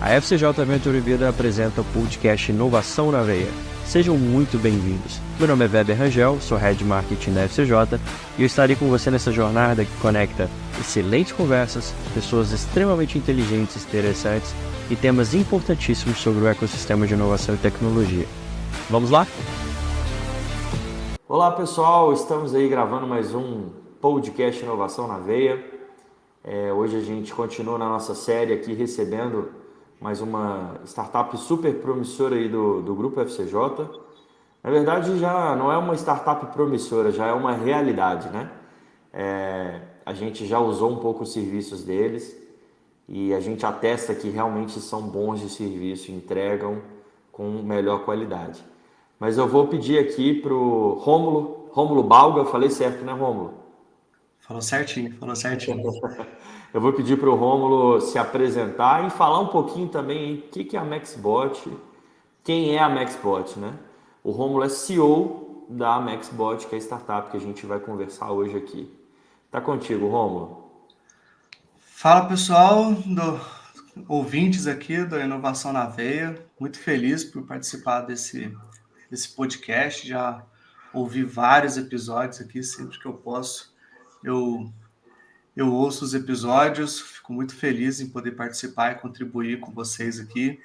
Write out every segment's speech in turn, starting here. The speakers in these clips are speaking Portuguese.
A FCJ Venture Vida apresenta o podcast Inovação na Veia. Sejam muito bem-vindos. Meu nome é Weber Rangel, sou Head de Marketing da FCJ e eu estarei com você nessa jornada que conecta excelentes conversas, pessoas extremamente inteligentes e interessantes e temas importantíssimos sobre o ecossistema de inovação e tecnologia. Vamos lá? Olá pessoal, estamos aí gravando mais um podcast Inovação na Veia. Hoje a gente continua na nossa série aqui recebendo mais uma startup super promissora aí do Grupo FCJ. Na verdade já não é uma startup promissora, já é uma realidade, né? A gente já usou um pouco os serviços deles e a gente atesta que realmente são bons de serviço, entregam com melhor qualidade. Mas eu vou pedir aqui para o Rômulo Balga, falei certo, né, Rômulo? Falou certinho. Eu vou pedir para o Rômulo se apresentar e falar um pouquinho também o que é a Maxbot, quem é a Maxbot, né? O Rômulo é CEO da Maxbot, que é a startup que a gente vai conversar hoje aqui. Tá contigo, Rômulo. Fala pessoal, ouvintes aqui da Inovação na Veia, muito feliz por participar desse podcast, já ouvi vários episódios aqui, sempre que eu posso, eu ouço os episódios, fico muito feliz em poder participar e contribuir com vocês aqui.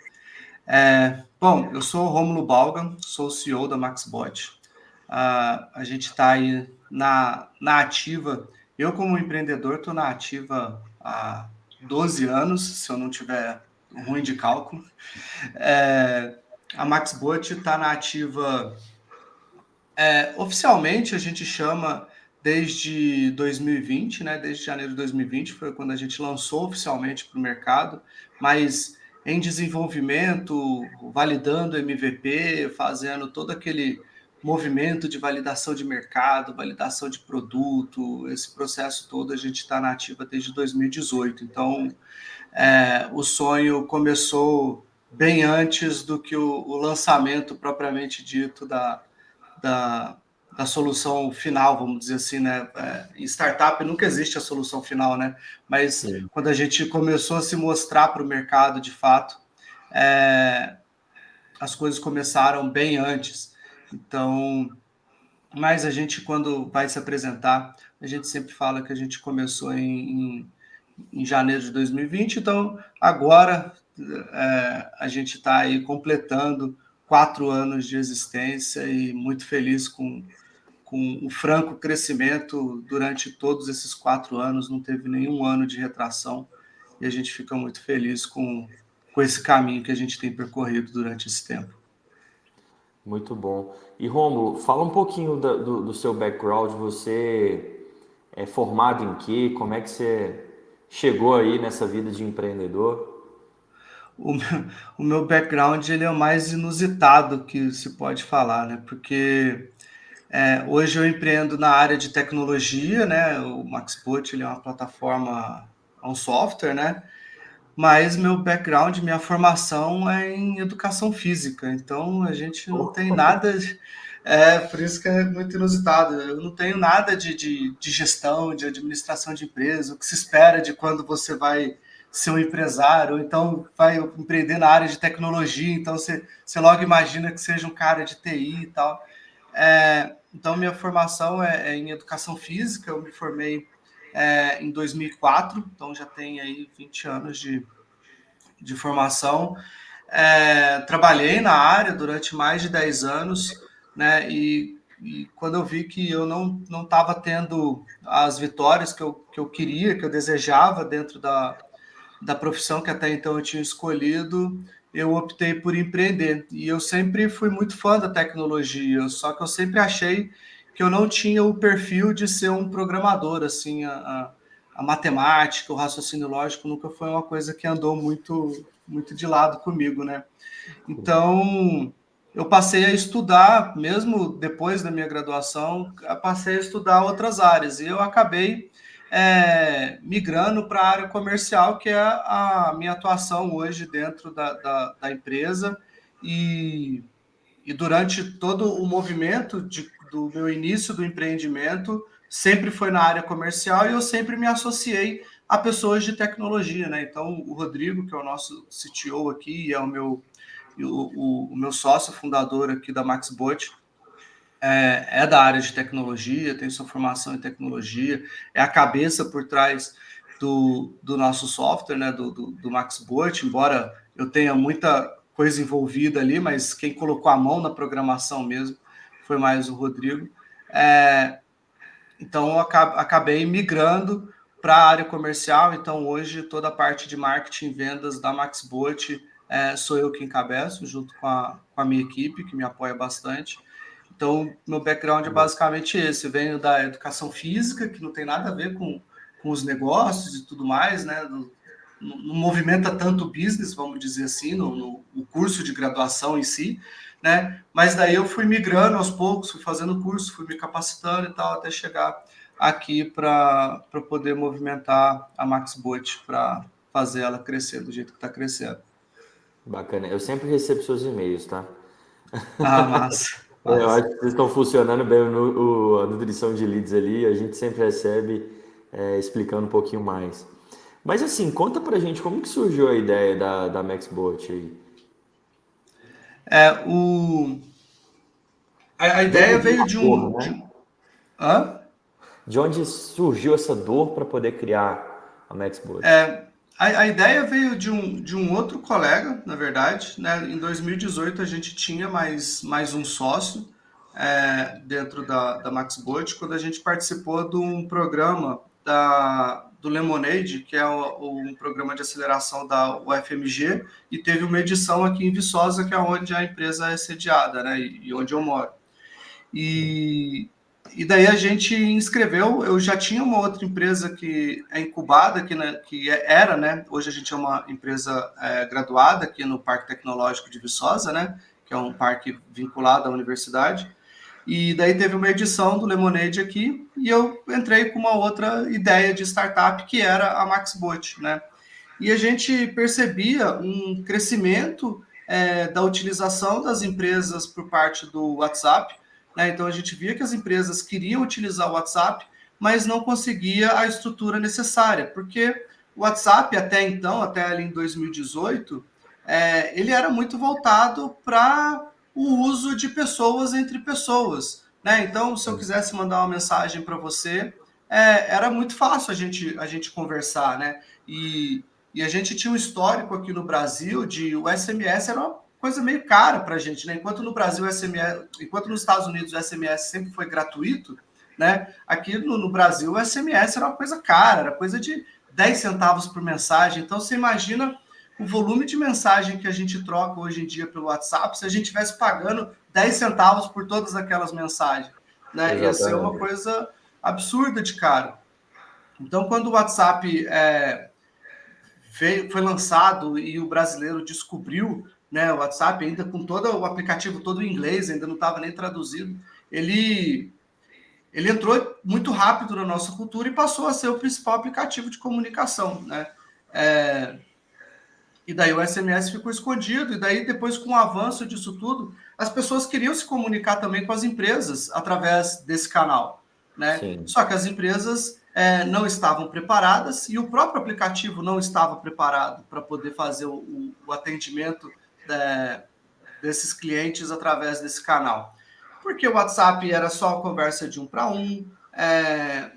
Bom, eu sou o Rômulo Balga, sou o CEO da Maxbot. A gente está aí na ativa. Eu, como empreendedor, estou na ativa há 12 anos, se eu não tiver ruim de cálculo. A Maxbot está na ativa, oficialmente a gente chama desde 2020, né? Desde janeiro de 2020 foi quando a gente lançou oficialmente para o mercado, mas em desenvolvimento, validando MVP, fazendo todo aquele movimento de validação de mercado, validação de produto, esse processo todo a gente está na ativa desde 2018. Então, o sonho começou bem antes do que o lançamento propriamente dito da solução final, vamos dizer assim, né? Em startup nunca existe a solução final, né? Mas sim, quando a gente começou a se mostrar para o mercado, de fato, as coisas começaram bem antes. Então, mas a gente, quando vai se apresentar, a gente sempre fala que a gente começou em janeiro de 2020, então agora a gente está aí completando 4 anos de existência e muito feliz com o franco crescimento durante todos esses 4 anos, não teve nenhum ano de retração e a gente fica muito feliz com esse caminho que a gente tem percorrido durante esse tempo. Muito bom. E Rômulo, fala um pouquinho do seu background, você é formado em quê? Como é que você chegou aí nessa vida de empreendedor? O meu background ele é o mais inusitado que se pode falar, né? Porque hoje eu empreendo na área de tecnologia, né? O Maxbot ele é uma plataforma, é um software, né? Mas meu background, minha formação é em educação física, então a gente não tem nada. Por isso que é muito inusitado. Eu não tenho nada de gestão, de administração de empresa, o que se espera de quando você vai ser um empresário, ou então vai empreender na área de tecnologia, então você logo imagina que seja um cara de TI e tal. Então, minha formação é em educação física, eu me formei em 2004, então já tem aí 20 anos de formação. Trabalhei na área durante mais de 10 anos, né? E quando eu vi que eu não estava tendo as vitórias que eu queria, que eu desejava dentro da profissão que até então eu tinha escolhido, eu optei por empreender. E eu sempre fui muito fã da tecnologia, só que eu sempre achei que eu não tinha o perfil de ser um programador, assim, a matemática, o raciocínio lógico nunca foi uma coisa que andou muito, muito de lado comigo, né? Então, eu passei a estudar, mesmo depois da minha graduação, passei a estudar outras áreas, e eu acabei migrando para a área comercial, que é a minha atuação hoje dentro da empresa, e durante todo o movimento do meu início do empreendimento, sempre foi na área comercial e eu sempre me associei a pessoas de tecnologia, né? Então, o Rodrigo, que é o nosso CTO aqui, é o meu sócio fundador aqui da MaxBot, é da área de tecnologia, tem sua formação em tecnologia, é a cabeça por trás do nosso software, né, do MaxBot, embora eu tenha muita coisa envolvida ali, mas quem colocou a mão na programação mesmo foi mais o Rodrigo. Então, eu acabei migrando para a área comercial, então hoje toda a parte de marketing e vendas da MaxBot sou eu que encabeço, junto com a minha equipe, que me apoia bastante. Então, meu background é basicamente esse. Eu venho da educação física, que não tem nada a ver com os negócios e tudo mais, né? Não movimenta tanto o business, vamos dizer assim, no curso de graduação em si, né? Mas daí eu fui migrando aos poucos, fui fazendo curso, fui me capacitando e tal, até chegar aqui para poder movimentar a MaxBot, para fazer ela crescer do jeito que está crescendo. Bacana. Eu sempre recebo seus e-mails, tá? Ah, massa. Eu acho que vocês estão funcionando bem a nutrição de leads ali, a gente sempre recebe explicando um pouquinho mais. Mas assim, conta pra gente como que surgiu a ideia da MaxBot aí. A ideia veio de um... De onde surgiu essa dor para poder criar a MaxBot? A ideia veio de um outro colega, na verdade, né? Em 2018 a gente tinha mais um sócio dentro da MaxBot, quando a gente participou de um programa do Lemonade, que é um programa de aceleração da UFMG, e teve uma edição aqui em Viçosa, que é onde a empresa é sediada, né? E onde eu moro. E daí a gente inscreveu, eu já tinha uma outra empresa que é incubada, que era, né? Hoje a gente é uma empresa graduada aqui no Parque Tecnológico de Viçosa, né? Que é um parque vinculado à universidade. E daí teve uma edição do Lemonade aqui, e eu entrei com uma outra ideia de startup, que era a MaxBot, né? E a gente percebia um crescimento da utilização das empresas por parte do WhatsApp, né? Então a gente via que as empresas queriam utilizar o WhatsApp, mas não conseguia a estrutura necessária, porque o WhatsApp até então, até ali em 2018, ele era muito voltado para o uso de pessoas entre pessoas, né? Então, se eu quisesse mandar uma mensagem para você, era muito fácil a gente conversar, né? E a gente tinha um histórico aqui no Brasil de o SMS era uma coisa meio cara para a gente, né? Enquanto no Brasil enquanto nos Estados Unidos o SMS sempre foi gratuito, né? Aqui no Brasil o SMS era uma coisa cara, era coisa de 10 centavos por mensagem. Então você imagina o volume de mensagem que a gente troca hoje em dia pelo WhatsApp, se a gente estivesse pagando 10 centavos por todas aquelas mensagens, né? Ia ser uma coisa absurda de caro. Então, quando o WhatsApp foi lançado e o brasileiro descobriu, né, o WhatsApp, ainda com todo o aplicativo todo em inglês, ainda não estava nem traduzido, ele entrou muito rápido na nossa cultura e passou a ser o principal aplicativo de comunicação, né? E daí o SMS ficou escondido, e daí depois, com o avanço disso tudo, as pessoas queriam se comunicar também com as empresas através desse canal, né? Sim. Só que as empresas não estavam preparadas e o próprio aplicativo não estava preparado para poder fazer o atendimento desses clientes através desse canal. Porque o WhatsApp era só conversa de 1 para 1,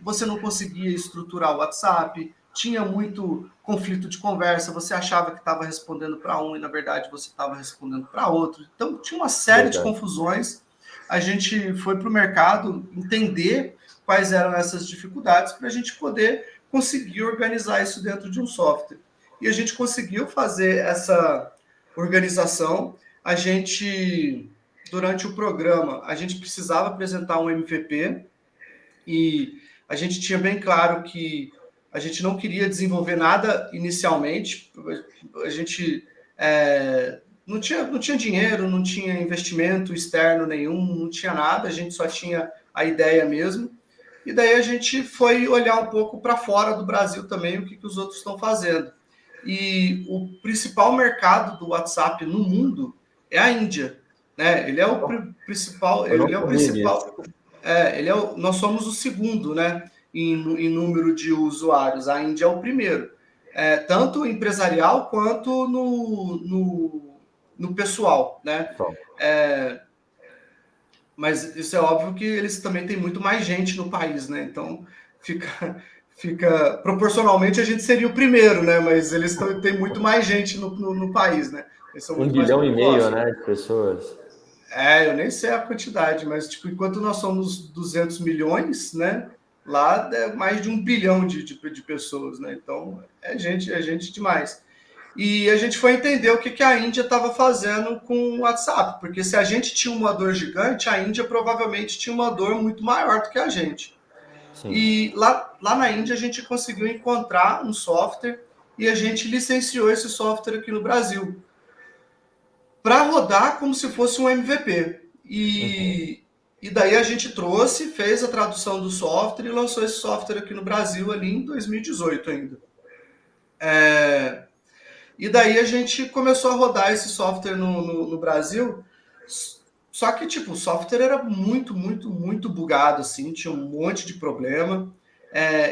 você não conseguia estruturar o WhatsApp, tinha muito conflito de conversa, você achava que estava respondendo para um e, na verdade, você estava respondendo para outro. Então, tinha uma série de confusões. A gente foi para o mercado entender quais eram essas dificuldades para a gente poder conseguir organizar isso dentro de um software. E a gente conseguiu fazer essa organização. A gente, durante o programa, a gente precisava apresentar um MVP e a gente tinha bem claro que a gente não queria desenvolver nada inicialmente, a gente não tinha dinheiro, não tinha investimento externo nenhum, não tinha nada, a gente só tinha a ideia mesmo. E daí a gente foi olhar um pouco para fora do Brasil também, o que os outros estão fazendo. E o principal mercado do WhatsApp no mundo é a Índia, né? Ele é o principal, nós somos o segundo, né? em número de usuários. A Índia é o primeiro, tanto empresarial quanto no pessoal, né? Mas isso é óbvio que eles também têm muito mais gente no país, né? Então fica proporcionalmente a gente seria o primeiro, né? Mas eles têm muito mais gente no país, né? Eles são 1,5 muito mais bilhão, populosos. né, de pessoas. Eu nem sei a quantidade, mas tipo, enquanto nós somos 200 milhões, né? Lá é mais de 1 bilhão de pessoas, né? Então é gente demais. E a gente foi entender o que a Índia estava fazendo com o WhatsApp, porque se a gente tinha uma dor gigante, a Índia provavelmente tinha uma dor muito maior do que a gente. Sim. E lá na Índia a gente conseguiu encontrar um software e a gente licenciou esse software aqui no Brasil para rodar como se fosse um MVP. E daí a gente trouxe, fez a tradução do software e lançou esse software aqui no Brasil ali em 2018 ainda. E daí a gente começou a rodar esse software no Brasil, só que tipo, o software era muito, muito, muito bugado, assim, tinha um monte de problema.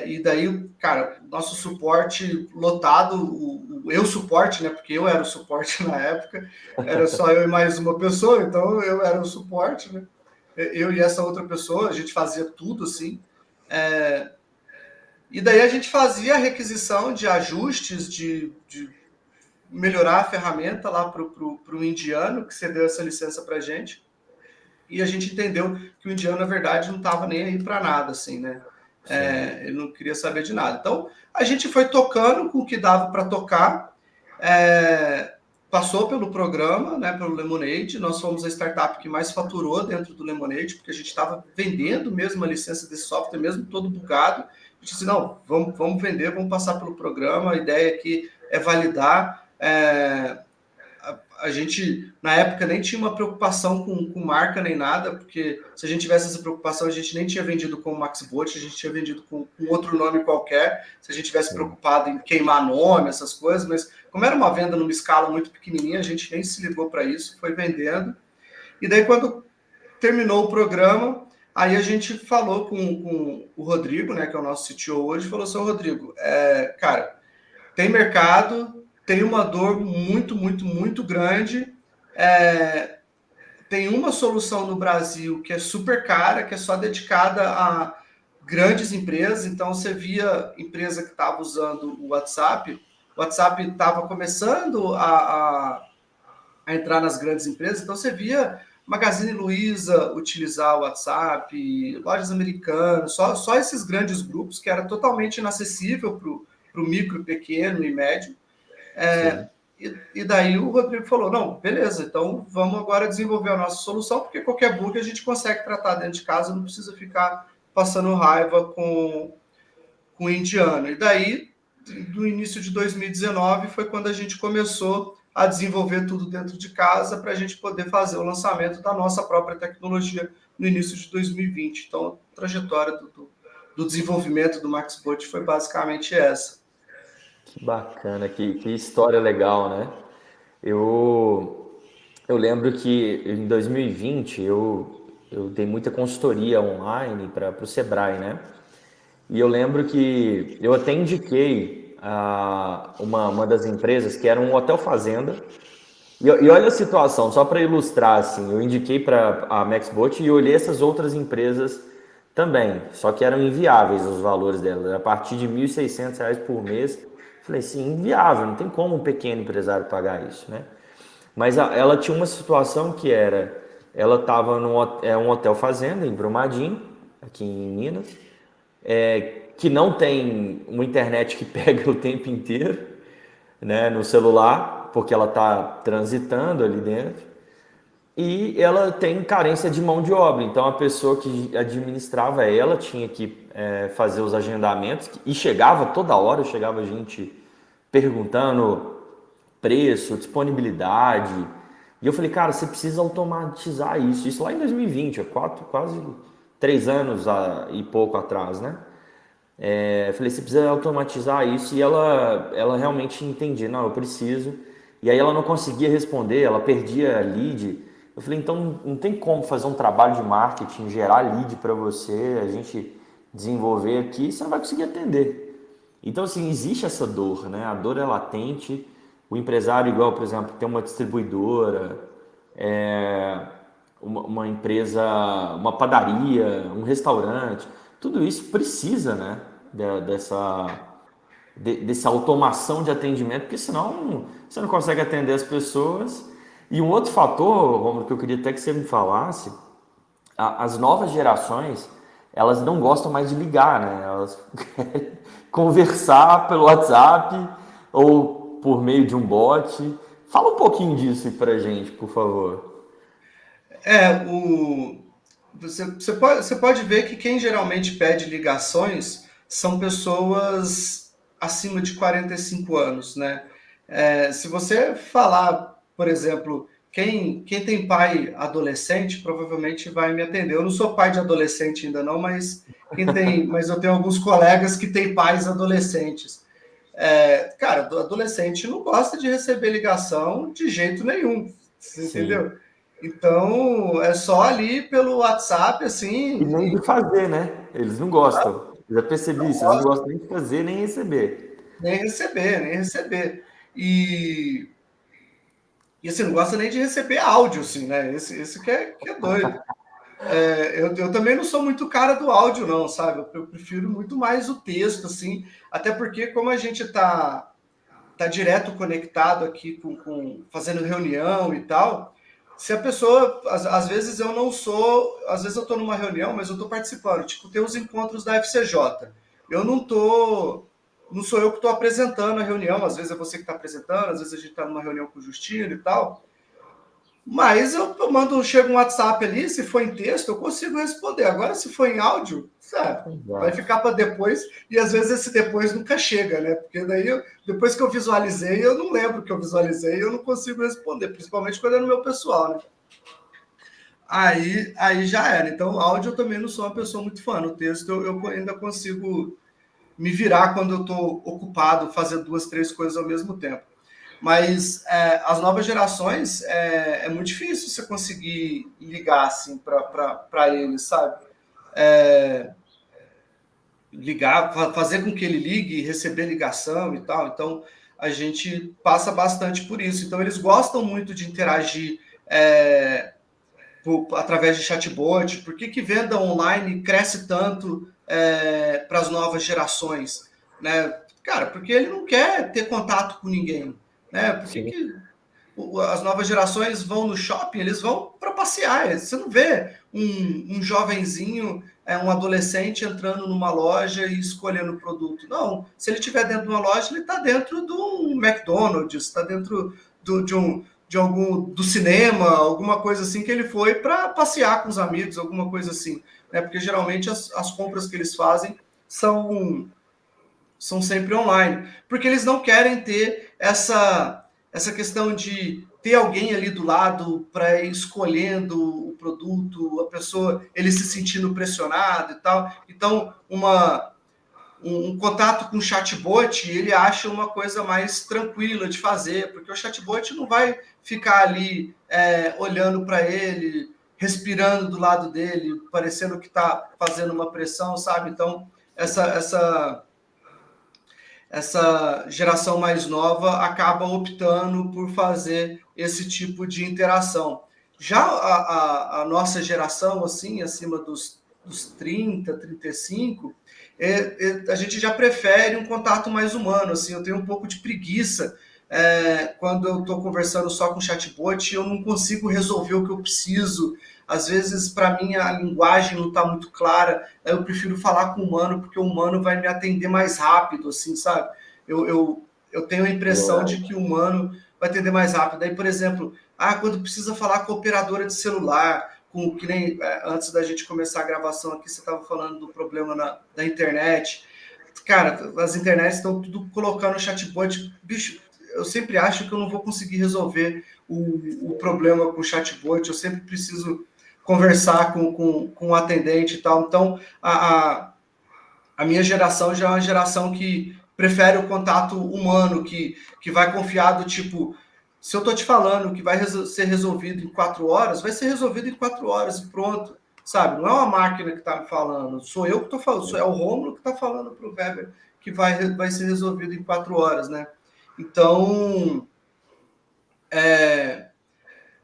E daí, cara, nosso suporte lotado, eu suporte, né? Porque eu era o suporte na época, era só eu e mais uma pessoa, então eu era o suporte, né? Eu e essa outra pessoa, a gente fazia tudo assim. E daí a gente fazia a requisição de ajustes, de melhorar a ferramenta lá para o indiano, que cedeu essa licença para a gente. E a gente entendeu que o indiano, na verdade, não estava nem aí para nada, assim, né? Ele não queria saber de nada. Então, a gente foi tocando com o que dava para tocar, passou pelo programa, né, pelo Lemonade. Nós fomos a startup que mais faturou dentro do Lemonade, porque a gente estava vendendo mesmo a licença desse software, mesmo todo bugado. A gente disse, não, vamos vender, vamos passar pelo programa. A ideia aqui é validar. A gente, na época, nem tinha uma preocupação com marca nem nada, porque se a gente tivesse essa preocupação, a gente nem tinha vendido com o MaxBot, a gente tinha vendido com outro nome qualquer, se a gente tivesse preocupado em queimar nome, essas coisas, mas como era uma venda numa escala muito pequenininha, a gente nem se ligou para isso, foi vendendo. E daí, quando terminou o programa, aí a gente falou com o Rodrigo, né, que é o nosso CTO hoje, falou assim, Rodrigo, cara, tem mercado, tem uma dor muito, muito, muito grande. Tem uma solução no Brasil que é super cara, que é só dedicada a grandes empresas. Então, você via empresa que estava usando o WhatsApp estava começando a entrar nas grandes empresas. Então, você via Magazine Luiza utilizar o WhatsApp, lojas americanas, só esses grandes grupos que era totalmente inacessível para o micro, pequeno e médio. E daí o Rodrigo falou, não, beleza, então vamos agora desenvolver a nossa solução, porque qualquer bug a gente consegue tratar dentro de casa, não precisa ficar passando raiva com o indiano. E daí, do início de 2019, foi quando a gente começou a desenvolver tudo dentro de casa para a gente poder fazer o lançamento da nossa própria tecnologia no início de 2020. Então, a trajetória do desenvolvimento do MaxBot foi basicamente essa. Que bacana, que história legal, né? Eu lembro que em 2020 eu dei muita consultoria online para o Sebrae, né? E eu lembro que eu até indiquei uma das empresas que era um hotel fazenda. E olha a situação, só para ilustrar, assim, eu indiquei para a MaxBot e olhei essas outras empresas também, só que eram inviáveis os valores delas, a partir de R$ 1.600 por mês. Falei assim, inviável, não tem como um pequeno empresário pagar isso, né? Mas ela tinha uma situação que ela estava um hotel fazenda em Brumadinho, aqui em Minas, que não tem uma internet que pega o tempo inteiro, né, no celular, porque ela está transitando ali dentro, e ela tem carência de mão de obra. Então a pessoa que administrava ela tinha que fazer os agendamentos, e chegava toda hora, chegava gente perguntando preço, disponibilidade. E eu falei, cara, você precisa automatizar isso. Isso lá em 2020, quase 3 anos e pouco atrás, né? Eu falei, você precisa automatizar isso. E ela realmente entendia, não, eu preciso. E aí ela não conseguia responder, ela perdia lead. Eu falei, então não tem como fazer um trabalho de marketing, gerar lead para você. A gente desenvolver aqui, você não vai conseguir atender. Então, assim, existe essa dor, né? A dor é latente. O empresário, igual, por exemplo, tem uma distribuidora, é, uma empresa, uma padaria, um restaurante, tudo isso precisa, né? Dessa automação de atendimento, porque senão você não consegue atender as pessoas. E um outro fator, Romulo, que eu queria até que você me falasse, as novas gerações, elas não gostam mais de ligar, né? Elas querem conversar pelo WhatsApp ou por meio de um bot. Fala um pouquinho disso aí pra gente, por favor. É, você pode ver que quem geralmente pede ligações são pessoas acima de 45 anos, né? Se você falar, por exemplo, quem tem pai adolescente provavelmente vai me atender. Eu não sou pai de adolescente ainda não, mas mas eu tenho alguns colegas que têm pais adolescentes. Cara, adolescente não gosta de receber ligação de jeito nenhum, você Sim. entendeu? Então, é só ali pelo WhatsApp, E assim, nem de fazer, né? Eles não gostam. Já percebi isso, eles não gostam nem de fazer nem receber. nem receber, nem receber. E assim, não gosta nem de receber áudio, assim, né? Esse que é doido. Eu também não sou muito cara do áudio, não, sabe? Eu prefiro muito mais o texto, assim, até porque como a gente tá direto conectado aqui fazendo reunião e tal, se a pessoa, às vezes eu não sou, às vezes eu estou numa reunião, mas eu estou participando, tipo, tem os encontros da FCJ. Eu não sou eu que estou apresentando a reunião, às vezes é você que está apresentando, às vezes a gente está numa reunião com o Justino e tal, mas chega um WhatsApp ali, se for em texto, eu consigo responder. Agora, se for em áudio, sabe, vai Exato. ficar para depois, e às vezes esse depois nunca chega, né? Porque daí, depois que eu visualizei, eu não lembro que eu visualizei e eu não consigo responder, principalmente quando é no meu pessoal, né? Aí já era. Então, áudio eu também não sou uma pessoa muito fã. No texto eu ainda consigo me virar quando eu estou ocupado, fazer duas, três coisas ao mesmo tempo. Mas as novas gerações é muito difícil você conseguir ligar assim para eles, sabe? Ligar, fazer com que ele ligue, receber ligação e tal. Então a gente passa bastante por isso. Então eles gostam muito de interagir através de chatbot. Por que venda online cresce tanto para as novas gerações, né? Cara, porque ele não quer ter contato com ninguém, né? Por Sim. que as novas gerações vão no shopping? Eles vão para passear. Você não vê um jovenzinho, um adolescente entrando numa loja e escolhendo o produto. Não. Se ele estiver dentro de uma loja, ele está dentro de um McDonald's, está dentro do cinema, alguma coisa assim que ele foi para passear com os amigos, alguma coisa assim, né? Porque geralmente as compras que eles fazem são sempre online, porque eles não querem ter essa questão de ter alguém ali do lado para ir escolhendo o produto, a pessoa, ele se sentindo pressionado e tal. Então, um contato com o chatbot, ele acha uma coisa mais tranquila de fazer, porque o chatbot não vai ficar ali olhando para ele, respirando do lado dele, parecendo que está fazendo uma pressão, sabe? Então, essa geração mais nova acaba optando por fazer esse tipo de interação. Já a nossa geração, assim, acima dos 30, 35, a gente já prefere um contato mais humano. Assim, eu tenho um pouco de preguiça quando eu estou conversando só com chatbot, eu não consigo resolver o que eu preciso. Às vezes, para mim, a linguagem não está muito clara. Eu prefiro falar com o humano, porque o humano vai me atender mais rápido, assim, sabe? Eu tenho a impressão de que o humano vai atender mais rápido. Aí, por exemplo, quando precisa falar com a operadora de celular, que nem antes da gente começar a gravação aqui, você estava falando do problema da internet. Cara, as internets estão tudo colocando chatbot. Bicho, eu sempre acho que eu não vou conseguir resolver o problema com o chatbot, eu sempre preciso conversar com o atendente e tal. Então, a minha geração já é uma geração que prefere o contato humano, que vai confiar do tipo, se eu tô te falando que vai ser resolvido em 4 horas, vai ser resolvido em 4 horas e pronto, sabe? Não é uma máquina que está me falando, sou eu que estou falando, é o Rômulo que está falando para o Weber que vai ser resolvido em 4 horas, né? Então,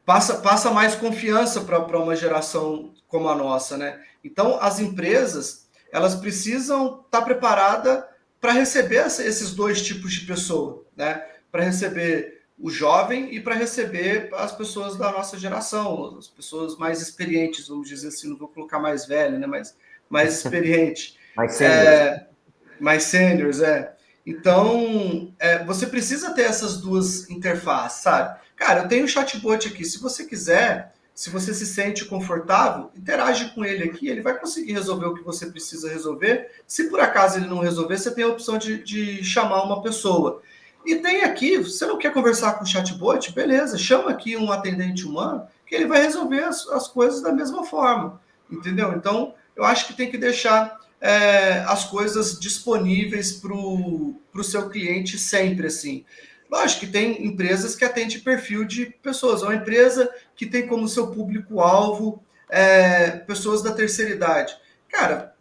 passa mais confiança para uma geração como a nossa, né? Então, as empresas, elas precisam estar preparadas para receber esses dois tipos de pessoa, né? Para receber o jovem e para receber as pessoas da nossa geração, as pessoas mais experientes, vamos dizer assim, não vou colocar mais velho, né? Mas mais experiente. Mais sênior. Mais sêniors, Então, você precisa ter essas duas interfaces, sabe? Cara, eu tenho um chatbot aqui. Se você quiser, se você se sente confortável, interage com ele aqui. Ele vai conseguir resolver o que você precisa resolver. Se por acaso ele não resolver, você tem a opção de chamar uma pessoa. E tem aqui, você não quer conversar com o chatbot? Beleza, chama aqui um atendente humano, que ele vai resolver as coisas da mesma forma. Entendeu? Então, eu acho que tem que deixar as coisas disponíveis para o seu cliente sempre, assim. Lógico que tem empresas que atendem perfil de pessoas. É uma empresa que tem como seu público-alvo pessoas da terceira idade. Cara,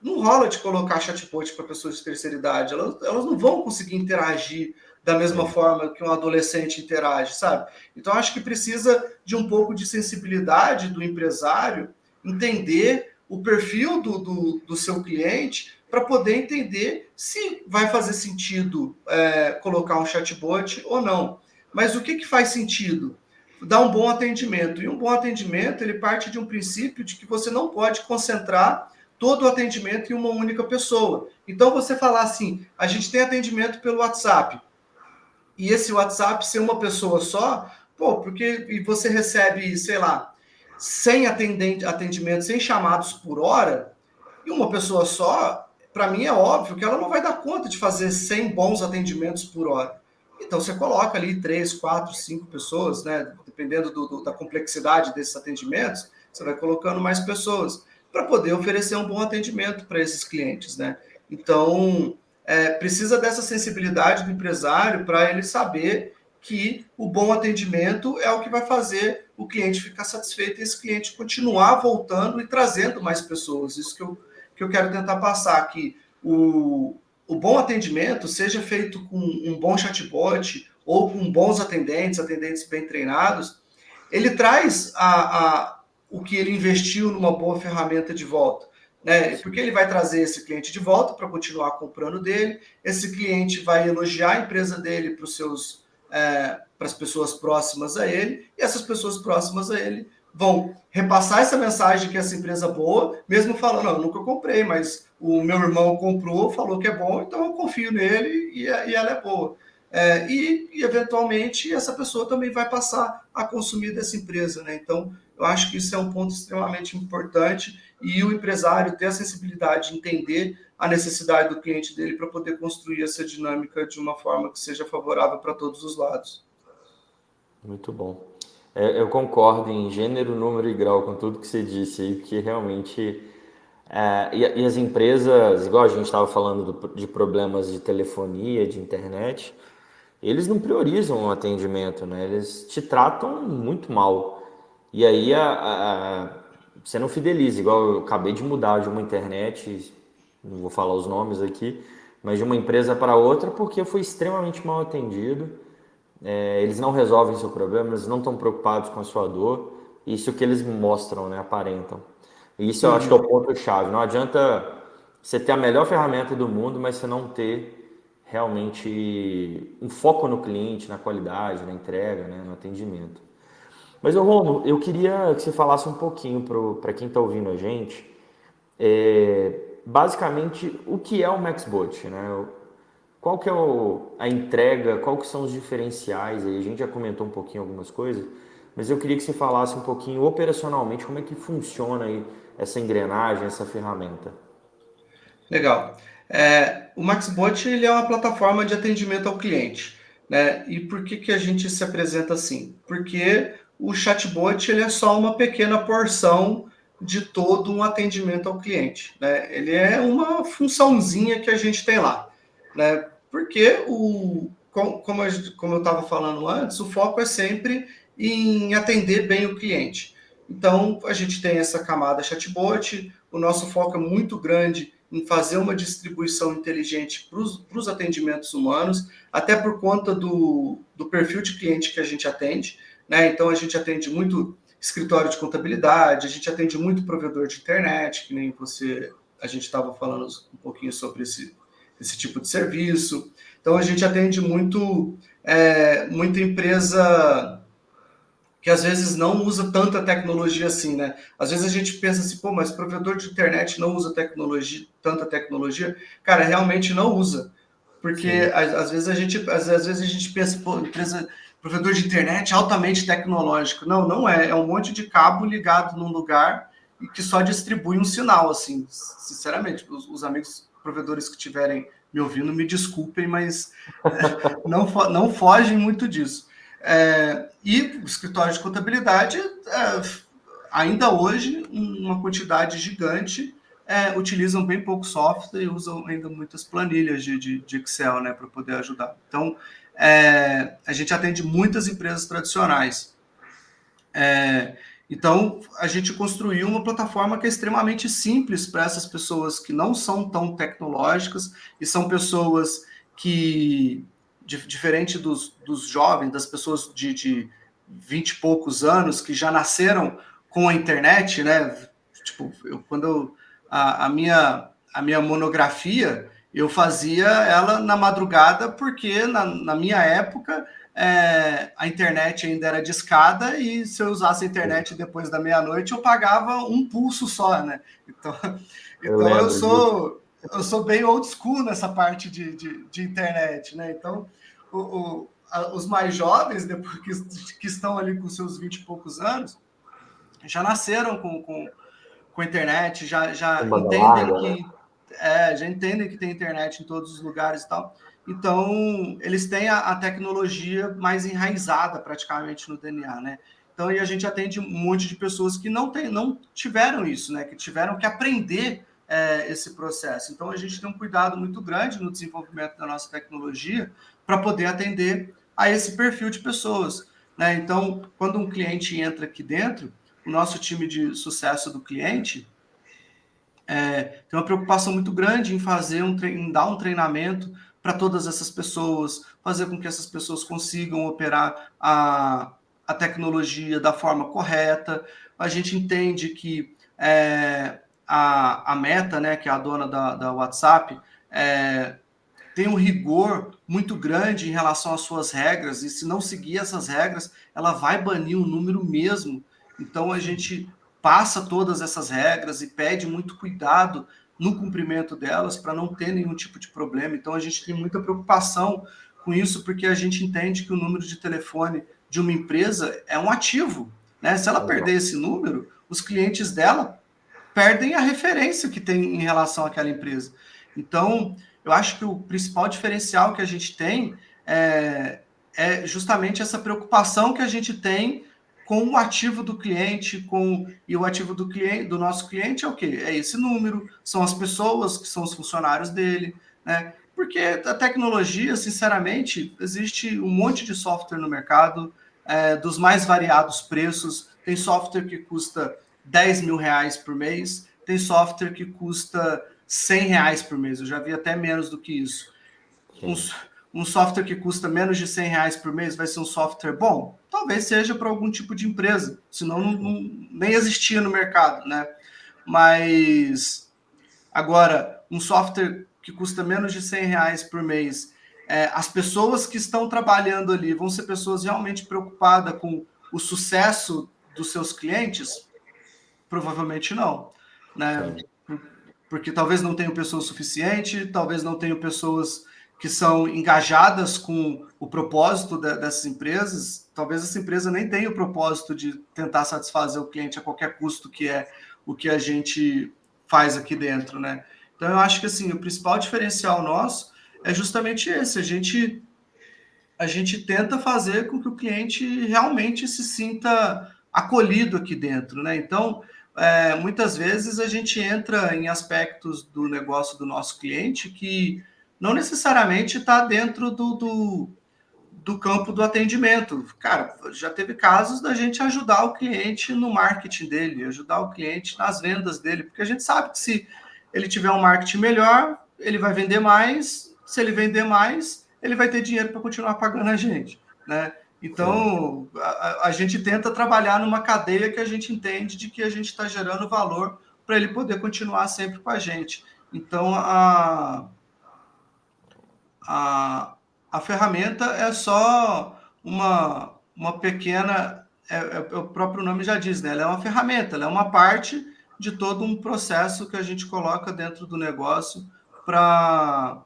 não rola de colocar chatbot para pessoas de terceira idade. Elas não vão conseguir interagir da mesma forma que um adolescente interage, sabe? Então, acho que precisa de um pouco de sensibilidade do empresário, entender o perfil do seu cliente para poder entender se vai fazer sentido colocar um chatbot ou não. Mas o que faz sentido? Dar um bom atendimento. E um bom atendimento, ele parte de um princípio de que você não pode concentrar todo o atendimento em uma única pessoa. Então, você falar assim, a gente tem atendimento pelo WhatsApp, e esse WhatsApp ser uma pessoa só, porque você recebe, sei lá, 100 atendimentos, 100 chamados por hora, e uma pessoa só, para mim é óbvio que ela não vai dar conta de fazer 100 bons atendimentos por hora. Então, você coloca ali 3, 4, 5 pessoas, né? Dependendo da complexidade desses atendimentos, você vai colocando mais pessoas para poder oferecer um bom atendimento para esses clientes, né? Então, precisa dessa sensibilidade do empresário para ele saber que o bom atendimento é o que vai fazer o cliente ficar satisfeito e esse cliente continuar voltando e trazendo mais pessoas. Isso que eu quero tentar passar, que o bom atendimento, seja feito com um bom chatbot ou com bons atendentes bem treinados, ele traz o que ele investiu numa boa ferramenta de volta. Né? Porque ele vai trazer esse cliente de volta para continuar comprando dele, esse cliente vai elogiar a empresa dele para as pessoas próximas a ele, e essas pessoas próximas a ele vão repassar essa mensagem que essa empresa é boa, mesmo falando, não, eu nunca comprei, mas o meu irmão comprou, falou que é bom, então eu confio nele e ela é boa. E, eventualmente, essa pessoa também vai passar a consumir dessa empresa. Né? Então, eu acho que isso é um ponto extremamente importante e o empresário ter a sensibilidade de entender a necessidade do cliente dele para poder construir essa dinâmica de uma forma que seja favorável para todos os lados. Muito bom. Eu concordo em gênero, número e grau com tudo que você disse aí, porque realmente... e as empresas, igual a gente estava falando de problemas de telefonia, de internet, eles não priorizam o atendimento, né? Eles te tratam muito mal. E aí você não fideliza, igual eu acabei de mudar de uma internet, não vou falar os nomes aqui, mas de uma empresa para outra porque eu fui extremamente mal atendido. Eles não resolvem seu problema, eles não estão preocupados com a sua dor. Isso que eles mostram, né? Aparentam. E isso eu acho que é o ponto-chave. Não adianta você ter a melhor ferramenta do mundo, mas você não ter realmente um foco no cliente, na qualidade, na entrega, né? No atendimento. Mas, Romulo, eu queria que você falasse um pouquinho para quem está ouvindo a gente, basicamente, o que é o MaxBot, né? Qual que é a entrega, qual que são os diferenciais? Aí a gente já comentou um pouquinho algumas coisas, mas eu queria que você falasse um pouquinho operacionalmente como é que funciona aí essa engrenagem, essa ferramenta. Legal. O MaxBot ele é uma plataforma de atendimento ao cliente. Né? E por que a gente se apresenta assim? Porque o chatbot ele é só uma pequena porção de todo um atendimento ao cliente. Né? Ele é uma funçãozinha que a gente tem lá. Né? Porque, como eu estava falando antes, o foco é sempre em atender bem o cliente. Então, a gente tem essa camada chatbot, o nosso foco é muito grande em fazer uma distribuição inteligente para os atendimentos humanos, até por conta do perfil de cliente que a gente atende, né? Então, a gente atende muito escritório de contabilidade, a gente atende muito provedor de internet, que nem você, a gente estava falando um pouquinho sobre esse tipo de serviço. Então, a gente atende muita empresa que às vezes não usa tanta tecnologia assim, né? Às vezes a gente pensa assim, pô, mas provedor de internet não usa tanta tecnologia. Cara, realmente não usa. Porque às vezes a gente pensa, pô, empresa, provedor de internet altamente tecnológico. Não, não é. É um monte de cabo ligado num lugar e que só distribui um sinal, assim. Sinceramente, os amigos provedores que estiverem me ouvindo, me desculpem, mas não fogem muito disso. E o escritório de contabilidade, ainda hoje, uma quantidade gigante utilizam bem pouco software e usam ainda muitas planilhas de Excel, né, para poder ajudar. Então, a gente atende muitas empresas tradicionais. Então, a gente construiu uma plataforma que é extremamente simples para essas pessoas que não são tão tecnológicas e são pessoas que, diferente dos jovens, das pessoas de 20 e poucos anos que já nasceram com a internet, né? Tipo, a minha monografia, eu fazia ela na madrugada porque na minha época a internet ainda era discada e se eu usasse a internet depois da meia-noite eu pagava um pulso só, né? Então eu sou bem old school nessa parte de internet, né? Então os mais jovens, depois que estão ali com seus 20 e poucos anos, já nasceram com a internet, já entendem que tem internet em todos os lugares e tal. Então, eles têm a tecnologia mais enraizada praticamente no DNA, né? Então, e a gente atende um monte de pessoas que não tiveram isso, né? Que tiveram que aprender esse processo. Então, a gente tem um cuidado muito grande no desenvolvimento da nossa tecnologia para poder atender a esse perfil de pessoas, né? Então, quando um cliente entra aqui dentro, o nosso time de sucesso do cliente tem uma preocupação muito grande em dar um treinamento para todas essas pessoas, fazer com que essas pessoas consigam operar a tecnologia da forma correta. A gente entende que a Meta, né, que é a dona da WhatsApp, tem um rigor muito grande em relação às suas regras, e se não seguir essas regras, ela vai banir um número mesmo. Então, a gente passa todas essas regras e pede muito cuidado no cumprimento delas para não ter nenhum tipo de problema. Então, a gente tem muita preocupação com isso, porque a gente entende que o número de telefone de uma empresa é um ativo, né? Se ela perder esse número, os clientes dela perdem a referência que tem em relação àquela empresa. Então, eu acho que o principal diferencial que a gente tem é justamente essa preocupação que a gente tem com o ativo do cliente, e o ativo do nosso cliente é o quê? É esse número, são as pessoas que são os funcionários dele, né? Porque a tecnologia, sinceramente, existe um monte de software no mercado, dos mais variados preços. Tem software que custa 10 mil reais por mês, tem software que custa 100 reais por mês, eu já vi até menos do que isso. Um software que custa menos de 100 reais por mês vai ser um software bom? Talvez seja para algum tipo de empresa, senão nem existia no mercado, né? Mas, agora, um software que custa menos de 100 reais por mês, as pessoas que estão trabalhando ali vão ser pessoas realmente preocupadas com o sucesso dos seus clientes? Provavelmente não, né? Porque talvez não tenham pessoas suficientes, talvez não tenham pessoas que são engajadas com o propósito dessas empresas. Talvez essa empresa nem tenha o propósito de tentar satisfazer o cliente a qualquer custo, que é o que a gente faz aqui dentro, né? Então, eu acho que assim, o principal diferencial nosso é justamente esse. A gente tenta fazer com que o cliente realmente se sinta acolhido aqui dentro, né? Então, muitas vezes a gente entra em aspectos do negócio do nosso cliente que não necessariamente está dentro do campo do atendimento. Cara, já teve casos da gente ajudar o cliente no marketing dele, ajudar o cliente nas vendas dele, porque a gente sabe que se ele tiver um marketing melhor, ele vai vender mais, se ele vender mais, ele vai ter dinheiro para continuar pagando a gente, né? Então, a gente tenta trabalhar numa cadeia que a gente entende de que a gente está gerando valor para ele poder continuar sempre com a gente. Então, a ferramenta é só uma pequena... o próprio nome já diz, né? Ela é uma ferramenta, ela é uma parte de todo um processo que a gente coloca dentro do negócio para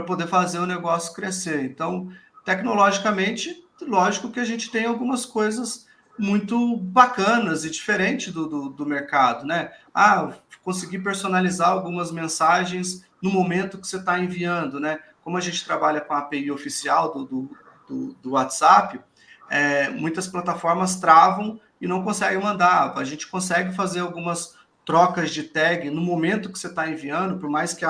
poder fazer o negócio crescer. Então, tecnologicamente, lógico que a gente tem algumas coisas muito bacanas e diferentes do mercado, né? Conseguir personalizar algumas mensagens no momento que você está enviando, né? Como a gente trabalha com a API oficial do WhatsApp, muitas plataformas travam e não conseguem mandar. A gente consegue fazer algumas trocas de tag no momento que você está enviando, por mais que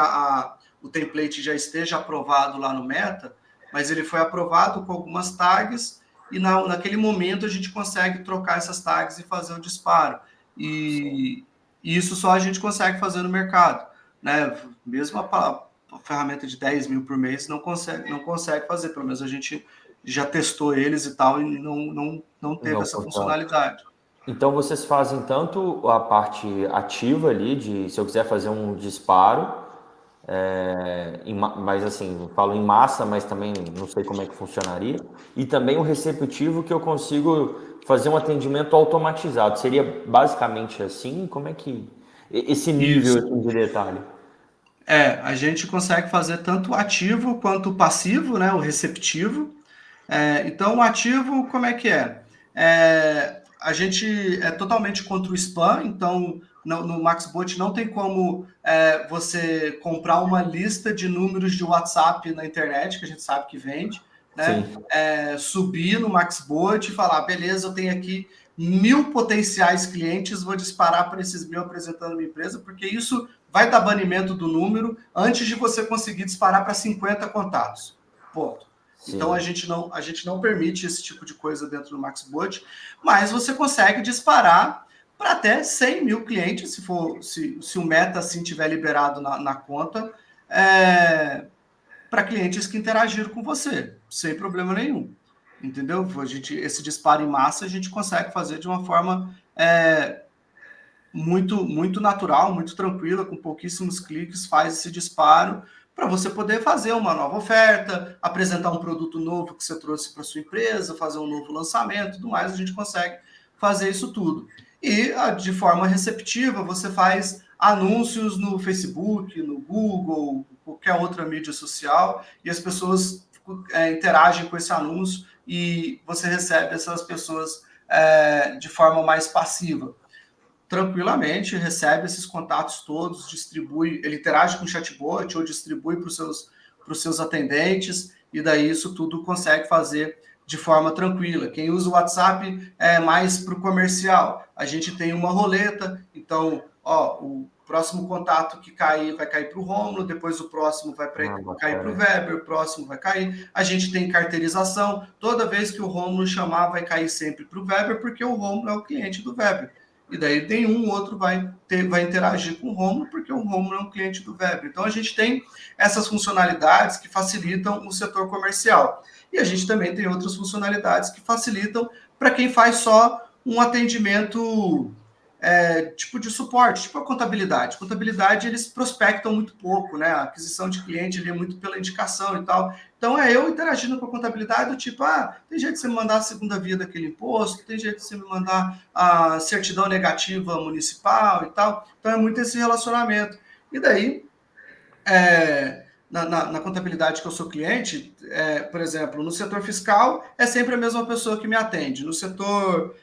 o template já esteja aprovado lá no Meta, mas ele foi aprovado com algumas tags e naquele momento a gente consegue trocar essas tags e fazer o disparo. E isso só a gente consegue fazer no mercado, né? Mesmo a ferramenta de 10 mil por mês não consegue fazer, pelo menos a gente já testou eles e tal, e não teve essa funcionalidade. Então, vocês fazem tanto a parte ativa ali, de se eu quiser fazer um disparo, mas assim, falo em massa, mas também não sei como é que funcionaria, e também o receptivo, que eu consigo fazer um atendimento automatizado. Seria basicamente assim? Como é que... esse nível assim, de detalhe? A gente consegue fazer tanto ativo quanto passivo, né? O receptivo. Então, o ativo, como é que é? A gente é totalmente contra o spam, então no Maxbot não tem como você comprar uma lista de números de WhatsApp na internet, que a gente sabe que vende, né? Subir no Maxbot e falar, beleza, eu tenho aqui 1.000 potenciais clientes, vou disparar para esses 1.000 apresentando minha empresa, porque isso vai dar banimento do número antes de você conseguir disparar para 50 contatos. Ponto. Sim. Então, a gente não permite esse tipo de coisa dentro do Maxbot, mas você consegue disparar para até 100 mil clientes, se o Meta assim tiver liberado na conta, para clientes que interagiram com você, sem problema nenhum. Entendeu? Esse disparo em massa a gente consegue fazer de uma forma muito, muito natural, muito tranquila, com pouquíssimos cliques, faz esse disparo, para você poder fazer uma nova oferta, apresentar um produto novo que você trouxe para sua empresa, fazer um novo lançamento, tudo mais, a gente consegue fazer isso tudo. E de forma receptiva, você faz anúncios no Facebook, no Google, qualquer outra mídia social, e as pessoas interagem com esse anúncio e você recebe essas pessoas de forma mais passiva. Tranquilamente, recebe esses contatos todos, distribui, ele interage com o chatbot ou distribui para os seus atendentes, e daí isso tudo consegue fazer de forma tranquila. Quem usa o WhatsApp é mais para o comercial. A gente tem uma roleta, então, o próximo contato que cair vai cair para o Rômulo, depois o próximo vai cair para o Weber, o próximo vai cair. A gente tem carteirização, toda vez que o Rômulo chamar vai cair sempre para o Weber, porque o Rômulo é o cliente do Weber. E daí nenhum outro vai interagir com o Rômulo, porque o Rômulo é um cliente do Weber. Então, a gente tem essas funcionalidades que facilitam o setor comercial. E a gente também tem outras funcionalidades que facilitam para quem faz só um atendimento tipo de suporte, tipo a contabilidade. Contabilidade, eles prospectam muito pouco, né? A aquisição de cliente ali é muito pela indicação e tal. Então, eu interagindo com a contabilidade, do tipo, tem jeito de você me mandar a segunda via daquele imposto, tem jeito de você me mandar a certidão negativa municipal e tal. Então, é muito esse relacionamento. E daí, na contabilidade que eu sou cliente, por exemplo, no setor fiscal, é sempre a mesma pessoa que me atende. No setor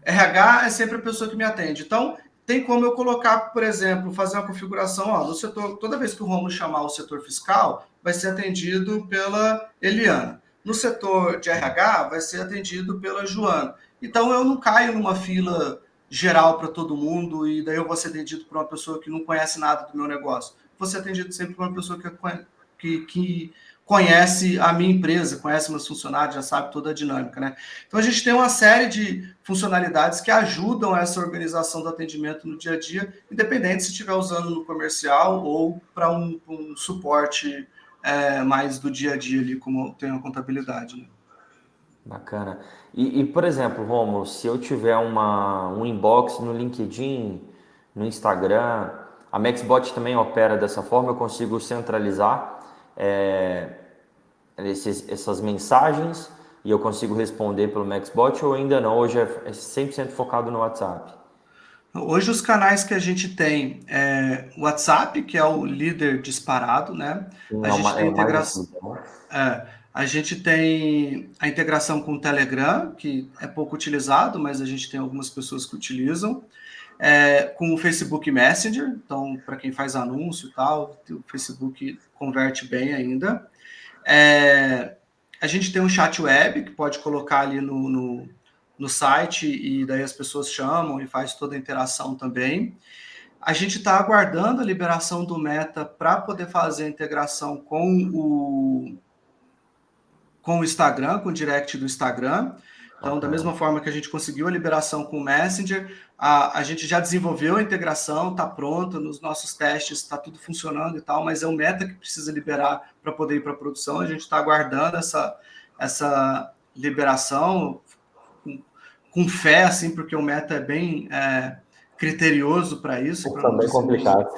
RH, é sempre a pessoa que me atende. Então, tem como eu colocar, por exemplo, fazer uma configuração, no setor, toda vez que o Romulo chamar o setor fiscal, vai ser atendido pela Eliana. No setor de RH, vai ser atendido pela Joana. Então, eu não caio numa fila geral para todo mundo e daí eu vou ser atendido por uma pessoa que não conhece nada do meu negócio. Vou ser atendido sempre por uma pessoa que conhece a minha empresa, conhece meus funcionários, já sabe toda a dinâmica, né? Então a gente tem uma série de funcionalidades que ajudam essa organização do atendimento no dia a dia, independente se estiver usando no comercial ou para um suporte mais do dia a dia ali, como tem a contabilidade, né? Bacana. Por exemplo, Romulo, se eu tiver um inbox no LinkedIn, no Instagram, a Maxbot também opera dessa forma, eu consigo centralizar essas mensagens e eu consigo responder pelo Maxbot ou ainda não? Hoje é 100% focado no WhatsApp? Hoje os canais que a gente tem o WhatsApp, que é o líder disparado, né? A gente tem integração. A gente tem a integração com o Telegram, que é pouco utilizado, mas a gente tem algumas pessoas que utilizam. Com o Facebook Messenger, então, para quem faz anúncio e tal, o Facebook converte bem ainda. A gente tem um chat web, que pode colocar ali no site, e daí as pessoas chamam e faz toda a interação também. A gente está aguardando a liberação do Meta para poder fazer a integração com o Instagram, com o direct do Instagram. Então, da mesma forma que a gente conseguiu a liberação com o Messenger, a gente já desenvolveu a integração, está pronta, nos nossos testes está tudo funcionando e tal, mas é o Meta que precisa liberar para poder ir para a produção. A gente está aguardando essa liberação com fé, assim, porque o Meta é bem criterioso para isso. Para não complicado.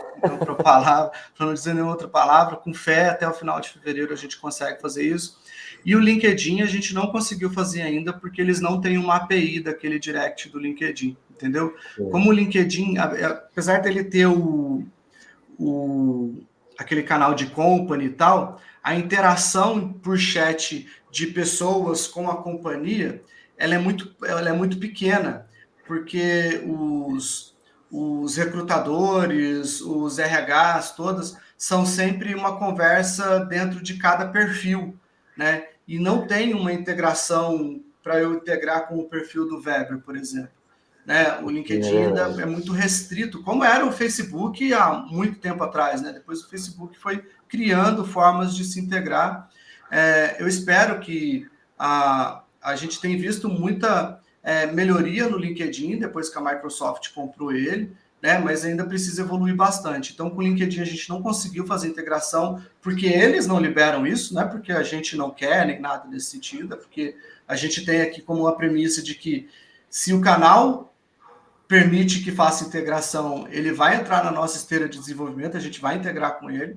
Para não dizer nenhuma outra palavra, com fé, até o final de fevereiro a gente consegue fazer isso. E o LinkedIn a gente não conseguiu fazer ainda, porque eles não têm uma API daquele direct do LinkedIn, entendeu? Sim. Como o LinkedIn, apesar dele ter aquele canal de company e tal, a interação por chat de pessoas com a companhia, ela é muito pequena, porque os recrutadores, os RHs, todas, são sempre uma conversa dentro de cada perfil, né? E não tem uma integração para eu integrar com o perfil do Weber, por exemplo. Né? O LinkedIn ainda é muito restrito, como era o Facebook há muito tempo atrás, né? Depois o Facebook foi criando formas de se integrar. Eu espero que a gente tenha visto muita melhoria no LinkedIn, depois que a Microsoft comprou ele, né? Mas ainda precisa evoluir bastante. Então, com o LinkedIn a gente não conseguiu fazer integração, porque eles não liberam isso, não é porque a gente não quer, nem nada nesse sentido, é porque a gente tem aqui como uma premissa de que se o canal permite que faça integração, ele vai entrar na nossa esteira de desenvolvimento, a gente vai integrar com ele,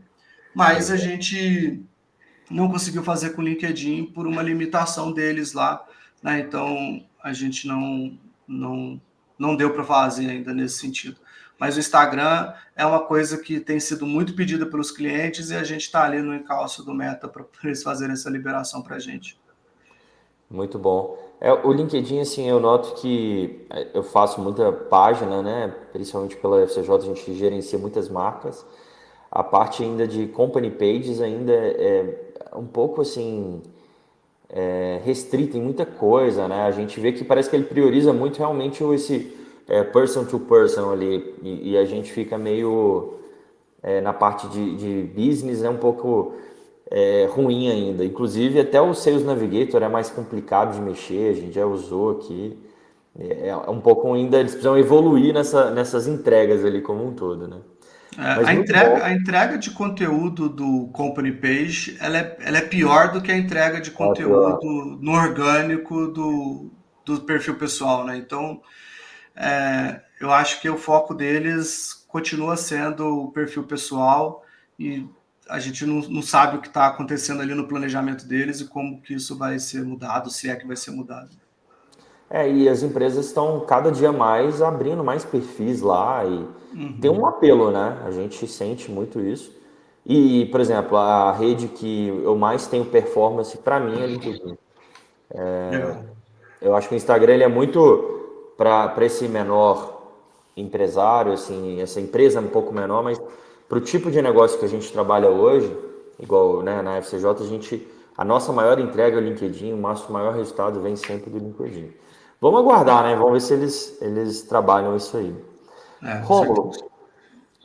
mas a gente não conseguiu fazer com o LinkedIn por uma limitação deles lá, né? Então, a gente não deu para fazer ainda nesse sentido. Mas o Instagram é uma coisa que tem sido muito pedida pelos clientes e a gente está ali no encalço do Meta para eles fazerem essa liberação para a gente. Muito bom. O LinkedIn, assim, eu noto que eu faço muita página, né? Principalmente pela FCJ, a gente gerencia muitas marcas. A parte ainda de company pages ainda é um pouco, assim, restrita em muita coisa, né? A gente vê que parece que ele prioriza muito realmente esse person to person ali, e a gente fica meio na parte de business, um pouco ruim ainda. Inclusive até o Sales Navigator é mais complicado de mexer, a gente já usou aqui, um pouco ainda, eles precisam evoluir nessas entregas ali como um todo, né? A entrega de conteúdo do Company Page, ela é pior do que a entrega de conteúdo no orgânico do perfil pessoal, né? Então, eu acho que o foco deles continua sendo o perfil pessoal e a gente não sabe o que está acontecendo ali no planejamento deles e como que isso vai ser mudado, se é que vai ser mudado. E as empresas estão cada dia mais abrindo mais perfis lá e tem um apelo, né? A gente sente muito isso. E, por exemplo, a rede que eu mais tenho performance para mim é LinkedIn. Eu acho que o Instagram ele é muito para esse menor empresário, assim, essa empresa é um pouco menor, mas para o tipo de negócio que a gente trabalha hoje, igual, né, na FCJ, a nossa maior entrega é o LinkedIn, o nosso maior resultado vem sempre do LinkedIn. Vamos aguardar, né? Vamos ver se eles trabalham isso aí. Rômulo,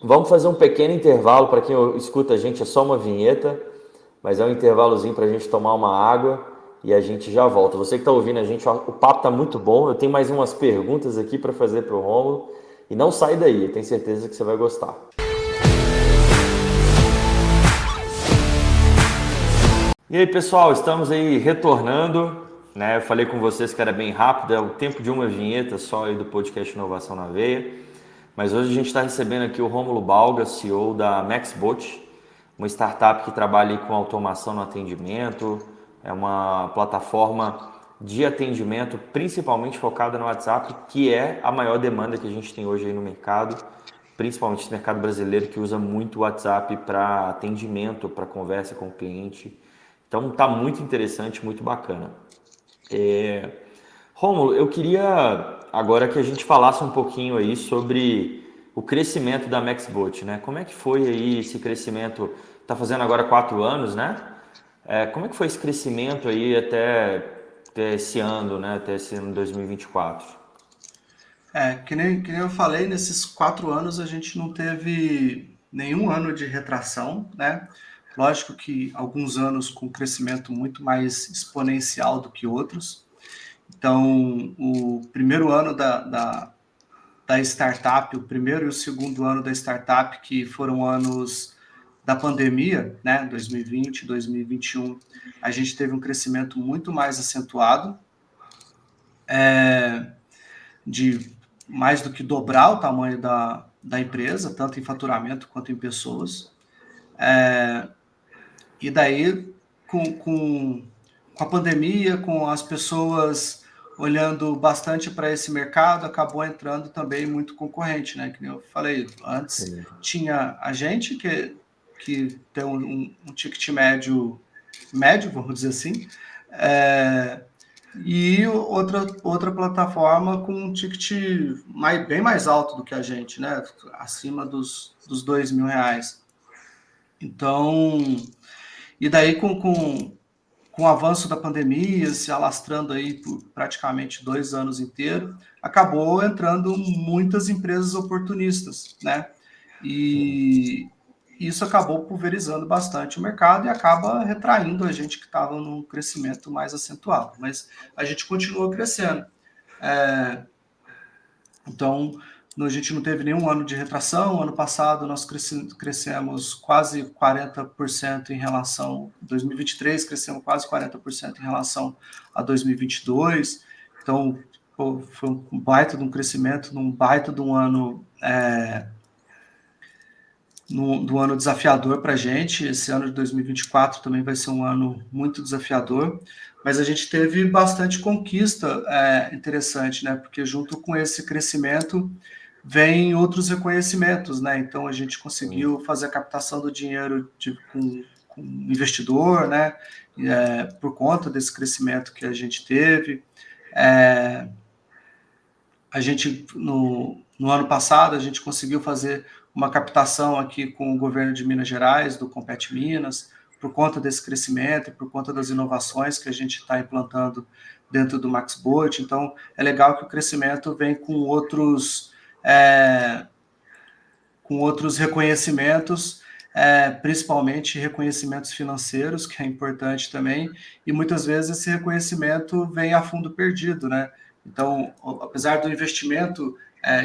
vamos fazer um pequeno intervalo. Para quem escuta a gente, é só uma vinheta, mas é um intervalozinho para a gente tomar uma água e a gente já volta. Você que está ouvindo a gente, ó, o papo está muito bom. Eu tenho mais umas perguntas aqui para fazer para o Rômulo. E não sai daí, eu tenho certeza que você vai gostar. E aí, pessoal, estamos aí retornando, né? Eu falei com vocês que era bem rápido, é o tempo de uma vinheta só aí do podcast Inovação na Veia. Mas hoje a gente está recebendo aqui o Rômulo Balga, CEO da MaxBot, uma startup que trabalha aí com automação no atendimento, é uma plataforma de atendimento principalmente focada no WhatsApp, que é a maior demanda que a gente tem hoje aí no mercado, principalmente no mercado brasileiro, que usa muito o WhatsApp para atendimento, para conversa com o cliente. Então está muito interessante, muito bacana. Rômulo, eu queria agora que a gente falasse um pouquinho aí sobre o crescimento da MaxBot, né? Como é que foi aí esse crescimento? Está fazendo agora 4 anos, né? Como é que foi esse crescimento aí até esse ano, né? Até esse ano 2024? Que nem eu falei, nesses 4 anos a gente não teve nenhum ano de retração, né? Lógico que alguns anos com crescimento muito mais exponencial do que outros. Então, o primeiro ano da startup, o primeiro e o segundo ano da startup, que foram anos da pandemia, né, 2020, 2021, a gente teve um crescimento muito mais acentuado, de mais do que dobrar o tamanho da empresa, tanto em faturamento quanto em pessoas. E daí, com a pandemia, com as pessoas olhando bastante para esse mercado, acabou entrando também muito concorrente, né? Que eu falei, antes tinha a gente que tem um ticket médio, vamos dizer assim, e outra plataforma com um ticket bem mais alto do que a gente, né? Acima dos R$ 2.000. Então, e daí com o avanço da pandemia, se alastrando aí por praticamente 2 anos inteiros, acabou entrando muitas empresas oportunistas, né? E isso acabou pulverizando bastante o mercado e acaba retraindo a gente que estava num crescimento mais acentuado. Mas a gente continuou crescendo. Então, a gente não teve nenhum ano de retração. Ano passado, nós crescemos quase 40% em relação... 2023, crescemos quase 40% em relação a 2022. Então, foi um baita de um crescimento, num baita de um ano... do ano desafiador para a gente. Esse ano de 2024 também vai ser um ano muito desafiador, mas a gente teve bastante conquista interessante, né? Porque junto com esse crescimento vem outros reconhecimentos, né? Então a gente conseguiu fazer a captação do dinheiro com investidor, né? Por conta desse crescimento que a gente teve. A gente, no ano passado, a gente conseguiu fazer uma captação aqui com o governo de Minas Gerais, do Compete Minas, por conta desse crescimento e por conta das inovações que a gente está implantando dentro do MaxBot. Então, é legal que o crescimento vem com outros reconhecimentos, principalmente reconhecimentos financeiros, que é importante também, e muitas vezes esse reconhecimento vem a fundo perdido, né? Então, apesar do investimento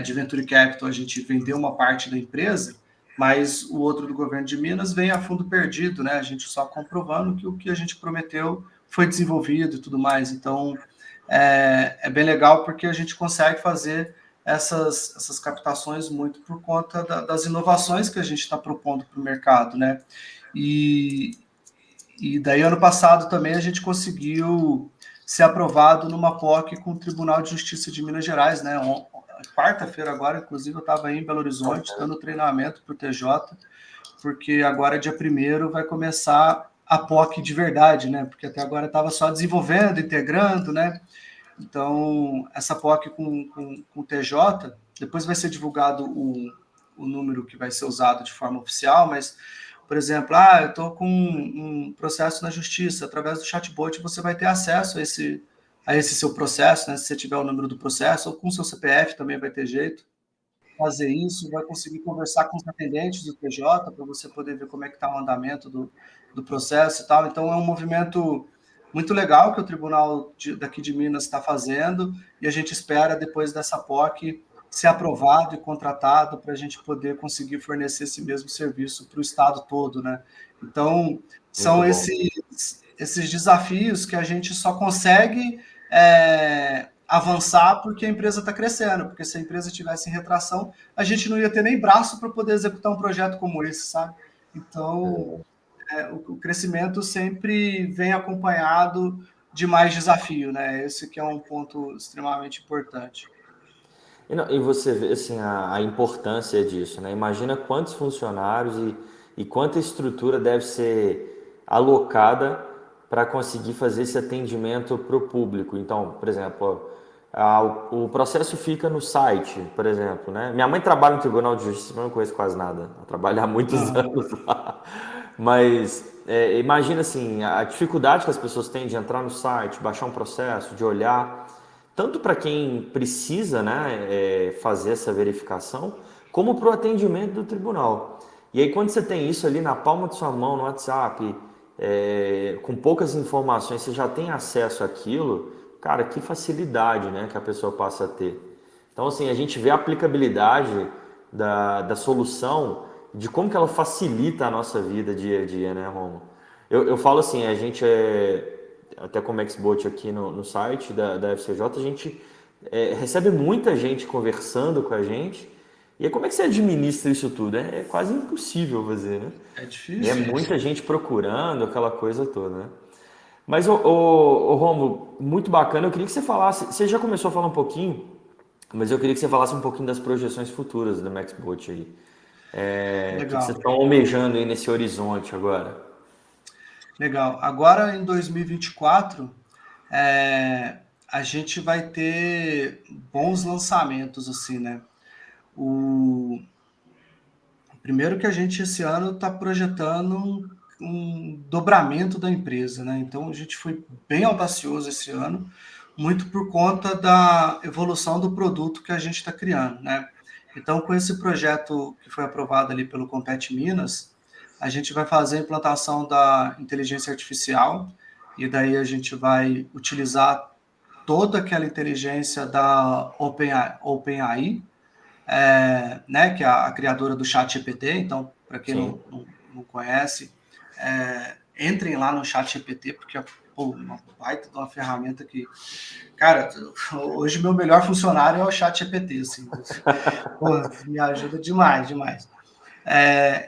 de Venture Capital, a gente vendeu uma parte da empresa, mas o outro do governo de Minas vem a fundo perdido, né? A gente só comprovando que o que a gente prometeu foi desenvolvido e tudo mais. Então, é bem legal porque a gente consegue fazer essas captações muito por conta das inovações que a gente está propondo para o mercado, né? E daí, ano passado também, a gente conseguiu ser aprovado numa POC com o Tribunal de Justiça de Minas Gerais, né? Quarta-feira agora, inclusive, eu estava aí em Belo Horizonte, dando treinamento para o TJ, porque agora, dia 1º, vai começar a POC de verdade, né? Porque até agora estava só desenvolvendo, integrando, né? Então, essa POC com o TJ, depois vai ser divulgado o número que vai ser usado de forma oficial, mas, por exemplo, eu estou com um processo na justiça, através do chatbot você vai ter acesso a esse seu processo, né? Se você tiver o número do processo, ou com o seu CPF também vai ter jeito. fazer isso, vai conseguir conversar com os atendentes do TJ para você poder ver como é que está o andamento do processo e tal. Então, é um movimento muito legal que o Tribunal daqui de Minas está fazendo, e a gente espera, depois dessa POC, ser aprovado e contratado para a gente poder conseguir fornecer esse mesmo serviço para o estado todo, né? Então, são esses desafios que a gente só consegue avançar porque a empresa está crescendo, porque se a empresa tivesse em retração, a gente não ia ter nem braço para poder executar um projeto como esse, sabe? Então, o crescimento sempre vem acompanhado de mais desafio, né? Esse que é um ponto extremamente importante. E você vê assim, a importância disso, né? Imagina quantos funcionários e quanta estrutura deve ser alocada para conseguir fazer esse atendimento para o público. Então, por exemplo, o processo fica no site, por exemplo, né? Minha mãe trabalha no Tribunal de Justiça, eu não conheço quase nada, ela trabalha há muitos anos lá. Mas imagina assim, a dificuldade que as pessoas têm de entrar no site, baixar um processo, de olhar, tanto para quem precisa, né, fazer essa verificação, como para o atendimento do tribunal. E aí quando você tem isso ali na palma de sua mão, no WhatsApp, com poucas informações, você já tem acesso àquilo, cara, que facilidade, né, que a pessoa passa a ter. Então, assim, a gente vê a aplicabilidade da solução, de como que ela facilita a nossa vida dia a dia, né, Romo? Eu falo assim, a gente até como expert aqui no site da FCJ, a gente recebe muita gente conversando com a gente. E aí, como é que você administra isso tudo? É quase impossível fazer, né? É difícil. E é muita gente procurando, aquela coisa toda, né? Mas, Romulo, muito bacana. Eu queria que você falasse, você já começou a falar um pouquinho, mas eu queria que você falasse um pouquinho das projeções futuras da MaxBot aí. O que vocês estão almejando aí nesse horizonte agora? Legal. Agora, em 2024, a gente vai ter bons lançamentos, assim, né? O primeiro que a gente, esse ano, está projetando um dobramento da empresa, né? Então, a gente foi bem audacioso esse ano, muito por conta da evolução do produto que a gente está criando, né? Então, com esse projeto que foi aprovado ali pelo Compete Minas, a gente vai fazer a implantação da inteligência artificial, e daí a gente vai utilizar toda aquela inteligência da OpenAI, né, que é a criadora do ChatGPT. Então, para quem não conhece, entrem lá no ChatGPT, porque é uma baita de uma ferramenta que... Cara, hoje meu melhor funcionário é o ChatGPT, assim. Me ajuda demais, demais.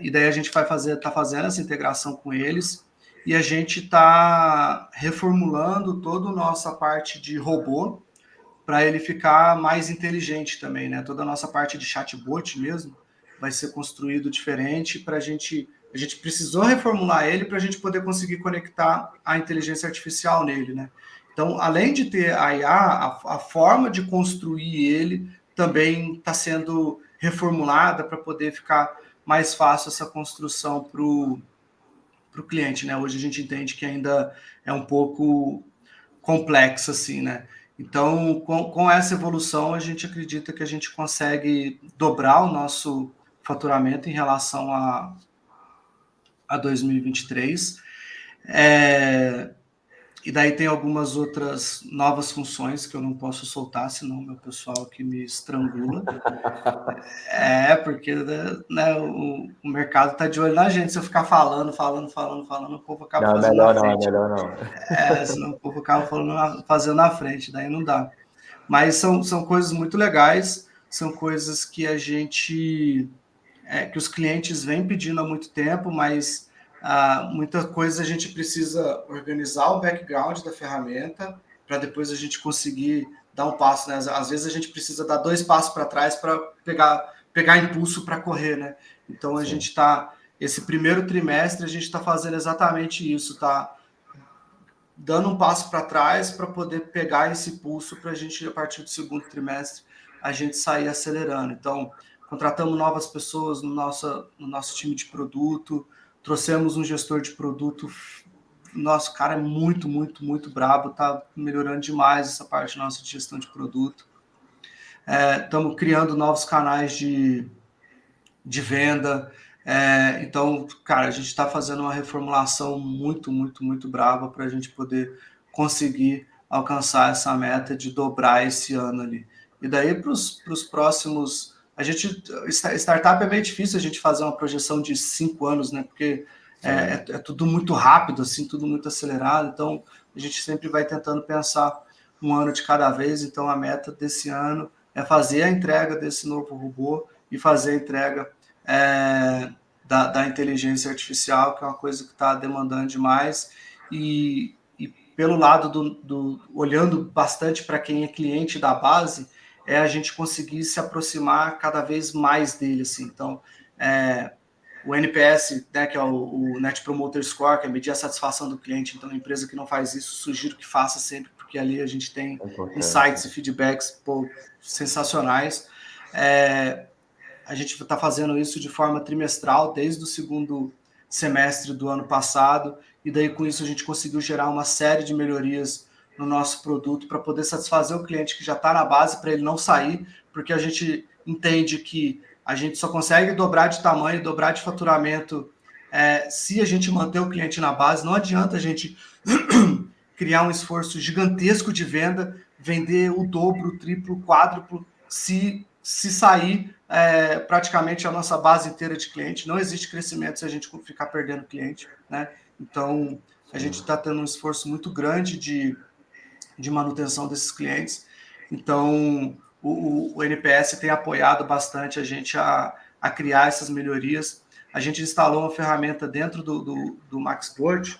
E daí a gente tá fazendo essa integração com eles, e a gente está reformulando toda a nossa parte de robô, para ele ficar mais inteligente também, né? Toda a nossa parte de chatbot mesmo vai ser construído diferente para a gente precisou reformular ele para a gente poder conseguir conectar a inteligência artificial nele, né? Então, além de ter a IA, a forma de construir ele também está sendo reformulada para poder ficar mais fácil essa construção para o cliente, né? Hoje a gente entende que ainda é um pouco complexo, assim, né? Então, com essa evolução, a gente acredita que a gente consegue dobrar o nosso faturamento em relação a 2023. E daí tem algumas outras novas funções que eu não posso soltar, senão meu pessoal aqui me estrangula. Porque né, o mercado está de olho na gente. Se eu ficar falando, o povo acaba fazendo na frente. Melhor não. Senão o povo acaba fazendo na frente, daí não dá. Mas são coisas muito legais, são coisas que a gente... que os clientes vêm pedindo há muito tempo, mas muita coisa a gente precisa organizar o background da ferramenta para depois a gente conseguir dar um passo, né? Às vezes a gente precisa dar 2 passos para trás para pegar impulso para correr, né? Então a gente está... Esse primeiro trimestre a gente está fazendo exatamente isso, tá? Dando um passo para trás para poder pegar esse pulso para a gente, a partir do segundo trimestre, a gente sair acelerando. Então, contratamos novas pessoas no nosso time de produto, trouxemos um gestor de produto. Nosso cara é muito brabo, tá melhorando demais essa parte nossa de gestão de produto. estamos criando novos canais de venda. Então, cara, a gente está fazendo uma reformulação muito, muito, muito brava para a gente poder conseguir alcançar essa meta de dobrar esse ano ali. E daí para os próximos... Startup é meio difícil a gente fazer uma projeção de 5 anos, né? Porque é tudo muito rápido, assim, tudo muito acelerado. Então, a gente sempre vai tentando pensar um ano de cada vez. Então, a meta desse ano é fazer a entrega desse novo robô e fazer a entrega da inteligência artificial, que é uma coisa que está demandando demais. E pelo lado olhando bastante para quem é cliente da base, a gente conseguir se aproximar cada vez mais dele. Assim. Então, o NPS, né, que é o Net Promoter Score, que é medir a satisfação do cliente. Então, a empresa que não faz isso, sugiro que faça sempre, porque ali a gente tem insights e feedbacks sensacionais. A gente está fazendo isso de forma trimestral, desde o segundo semestre do ano passado, e daí com isso a gente conseguiu gerar uma série de melhorias no nosso produto para poder satisfazer o cliente que já está na base, para ele não sair, porque a gente entende que a gente só consegue dobrar de tamanho, dobrar de faturamento se a gente manter o cliente na base. Não adianta a gente criar um esforço gigantesco de venda, vender o dobro, o triplo, o quádruplo, se sair praticamente a nossa base inteira de cliente. Não existe crescimento se a gente ficar perdendo cliente, né? Então, a gente está tendo um esforço muito grande de manutenção desses clientes. Então, o NPS tem apoiado bastante a gente a criar essas melhorias. A gente instalou uma ferramenta dentro do Maxbot,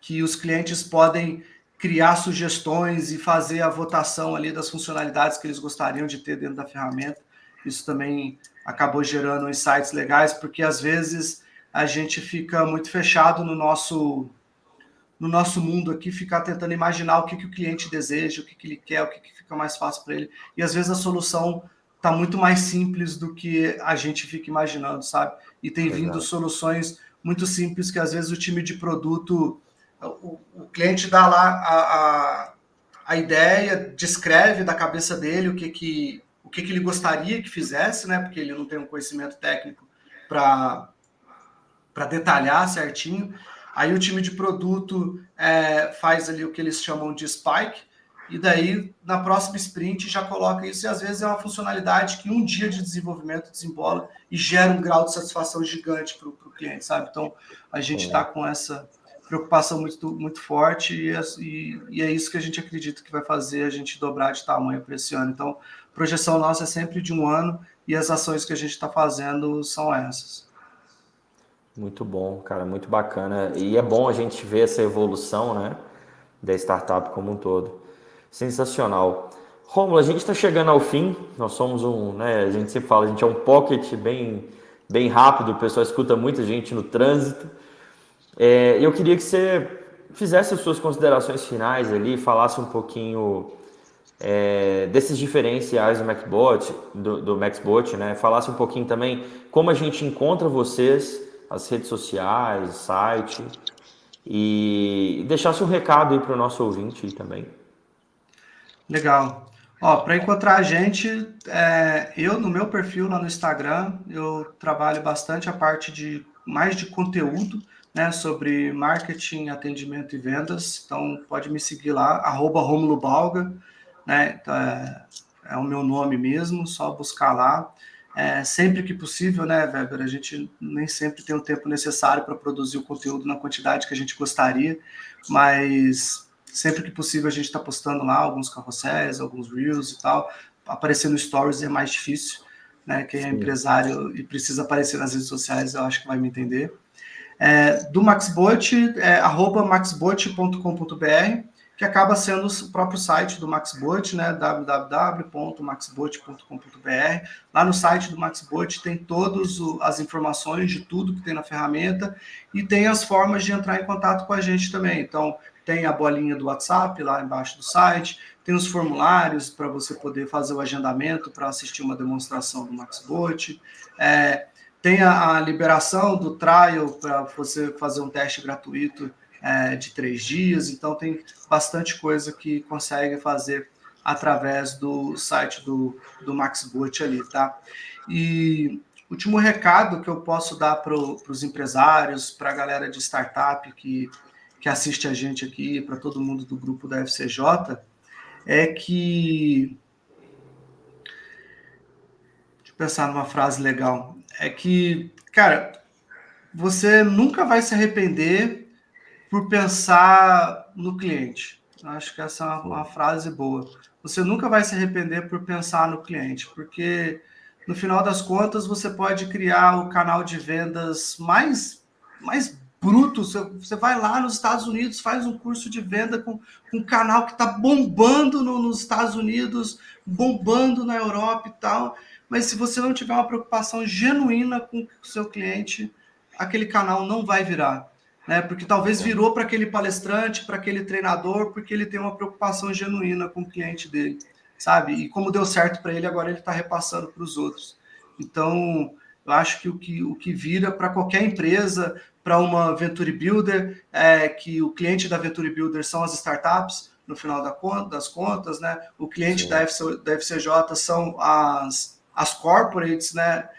que os clientes podem criar sugestões e fazer a votação ali das funcionalidades que eles gostariam de ter dentro da ferramenta. Isso também acabou gerando insights legais, porque às vezes a gente fica muito fechado no nosso mundo aqui, ficar tentando imaginar o que o cliente deseja, o que ele quer, o que fica mais fácil para ele. E às vezes a solução está muito mais simples do que a gente fica imaginando, sabe? E tem vindo soluções muito simples que às vezes o time de produto, o cliente dá lá a ideia, descreve da cabeça dele o que ele gostaria que fizesse, né? Porque ele não tem um conhecimento técnico para detalhar certinho. Aí o time de produto faz ali o que eles chamam de spike, e daí na próxima sprint já coloca isso, e às vezes é uma funcionalidade que um dia de desenvolvimento desembola e gera um grau de satisfação gigante para o cliente, sabe? Então a gente está com essa preocupação muito, muito forte, e é isso que a gente acredita que vai fazer a gente dobrar de tamanho para esse ano. Então a projeção nossa é sempre de um ano, e as ações que a gente está fazendo são essas. Muito bom, cara, muito bacana. E é bom a gente ver essa evolução, né, da startup como um todo. Sensacional. Rômulo, a gente está chegando ao fim. Nós somos a gente sempre fala, a gente é um pocket bem rápido, o pessoal escuta muita gente no trânsito. Eu queria que você fizesse as suas considerações finais ali, falasse um pouquinho desses diferenciais do Maxbot, né? Falasse um pouquinho também como a gente encontra vocês, as redes sociais, site, e deixasse um recado aí para o nosso ouvinte aí também. Legal. Para encontrar a gente, eu no meu perfil lá no Instagram, eu trabalho bastante a parte mais de conteúdo, né, sobre marketing, atendimento e vendas. Então pode me seguir lá, @RômuloBalga, né? É o meu nome mesmo, só buscar lá. Sempre que possível, né, Weber? A gente nem sempre tem o tempo necessário para produzir o conteúdo na quantidade que a gente gostaria, mas sempre que possível a gente está postando lá alguns carrosséis, alguns reels e tal. Aparecer no Stories é mais difícil, né? Quem é empresário e precisa aparecer nas redes sociais, eu acho que vai me entender. Do Maxbot, @maxbot.com.br, que acaba sendo o próprio site do Maxbot, né? www.maxbot.com.br. Lá no site do Maxbot tem todas as informações de tudo que tem na ferramenta, e tem as formas de entrar em contato com a gente também. Então, tem a bolinha do WhatsApp lá embaixo do site, tem os formulários para você poder fazer o agendamento para assistir uma demonstração do Maxbot, tem a liberação do trial para você fazer um teste gratuito de 3 dias. Então tem bastante coisa que consegue fazer através do site do MaxBot ali, tá? E último recado que eu posso dar para os empresários, para a galera de startup que assiste a gente aqui, para todo mundo do grupo da FCJ, é que... Deixa eu pensar numa frase legal. É que, cara, você nunca vai se arrepender por pensar no cliente. Eu acho que essa é uma frase boa. Você nunca vai se arrepender por pensar no cliente, porque no final das contas você pode criar o canal de vendas mais bruto. Você vai lá nos Estados Unidos, faz um curso de venda com um canal que está bombando nos Estados Unidos, bombando na Europa e tal, mas se você não tiver uma preocupação genuína com o seu cliente, aquele canal não vai virar, né? Porque talvez virou para aquele palestrante, para aquele treinador, porque ele tem uma preocupação genuína com o cliente dele, sabe? E como deu certo para ele, agora ele está repassando para os outros. Então, eu acho que o que vira para qualquer empresa, para uma Venture Builder, é que o cliente da Venture Builder são as startups, no final das contas, né? O cliente da FCJ são as corporates, né?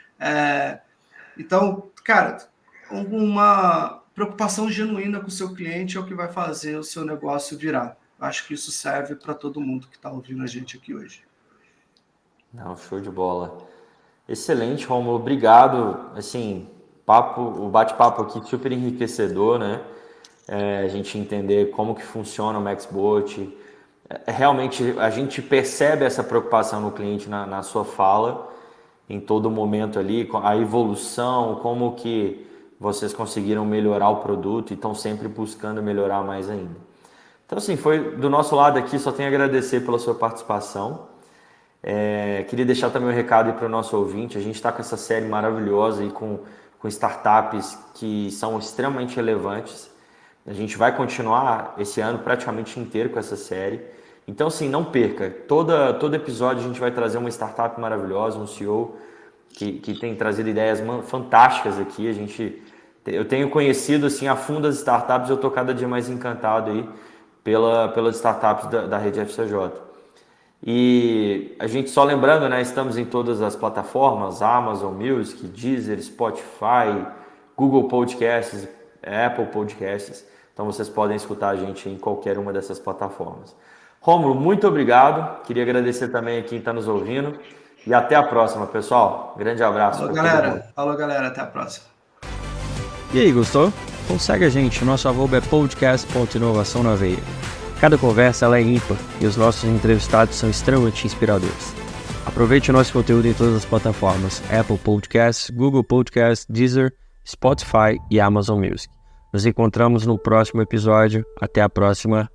Então, cara, uma preocupação genuína com o seu cliente é o que vai fazer o seu negócio virar. Acho que isso serve para todo mundo que está ouvindo a gente aqui hoje. Não, show de bola. Excelente, Rômulo. Obrigado. Assim, o bate-papo aqui super enriquecedor, né? A gente entender como que funciona o MaxBot. Realmente, a gente percebe essa preocupação no cliente na sua fala, em todo momento ali, a evolução, como que vocês conseguiram melhorar o produto e estão sempre buscando melhorar mais ainda. Então, assim, foi do nosso lado aqui, só tenho a agradecer pela sua participação. Queria deixar também um recado para o nosso ouvinte. A gente está com essa série maravilhosa aí com startups que são extremamente relevantes. A gente vai continuar esse ano praticamente inteiro com essa série. Então, assim, não perca. Todo episódio a gente vai trazer uma startup maravilhosa, um CEO que tem trazido ideias fantásticas aqui. Eu tenho conhecido assim, a fundo as startups e eu estou cada dia mais encantado aí pelas startups da rede FCJ. E a gente, só lembrando, né, estamos em todas as plataformas, Amazon Music, Deezer, Spotify, Google Podcasts, Apple Podcasts. Então vocês podem escutar a gente em qualquer uma dessas plataformas. Rômulo, muito obrigado. Queria agradecer também a quem está nos ouvindo. E até a próxima, pessoal. Grande abraço. Falou, galera. Até a próxima. E aí, gostou? Então segue a gente. Nosso arroba é podcast.inovação na veia. Cada conversa ela é ímpar e os nossos entrevistados são extremamente inspiradores. Aproveite o nosso conteúdo em todas as plataformas: Apple Podcasts, Google Podcasts, Deezer, Spotify e Amazon Music. Nos encontramos no próximo episódio. Até a próxima.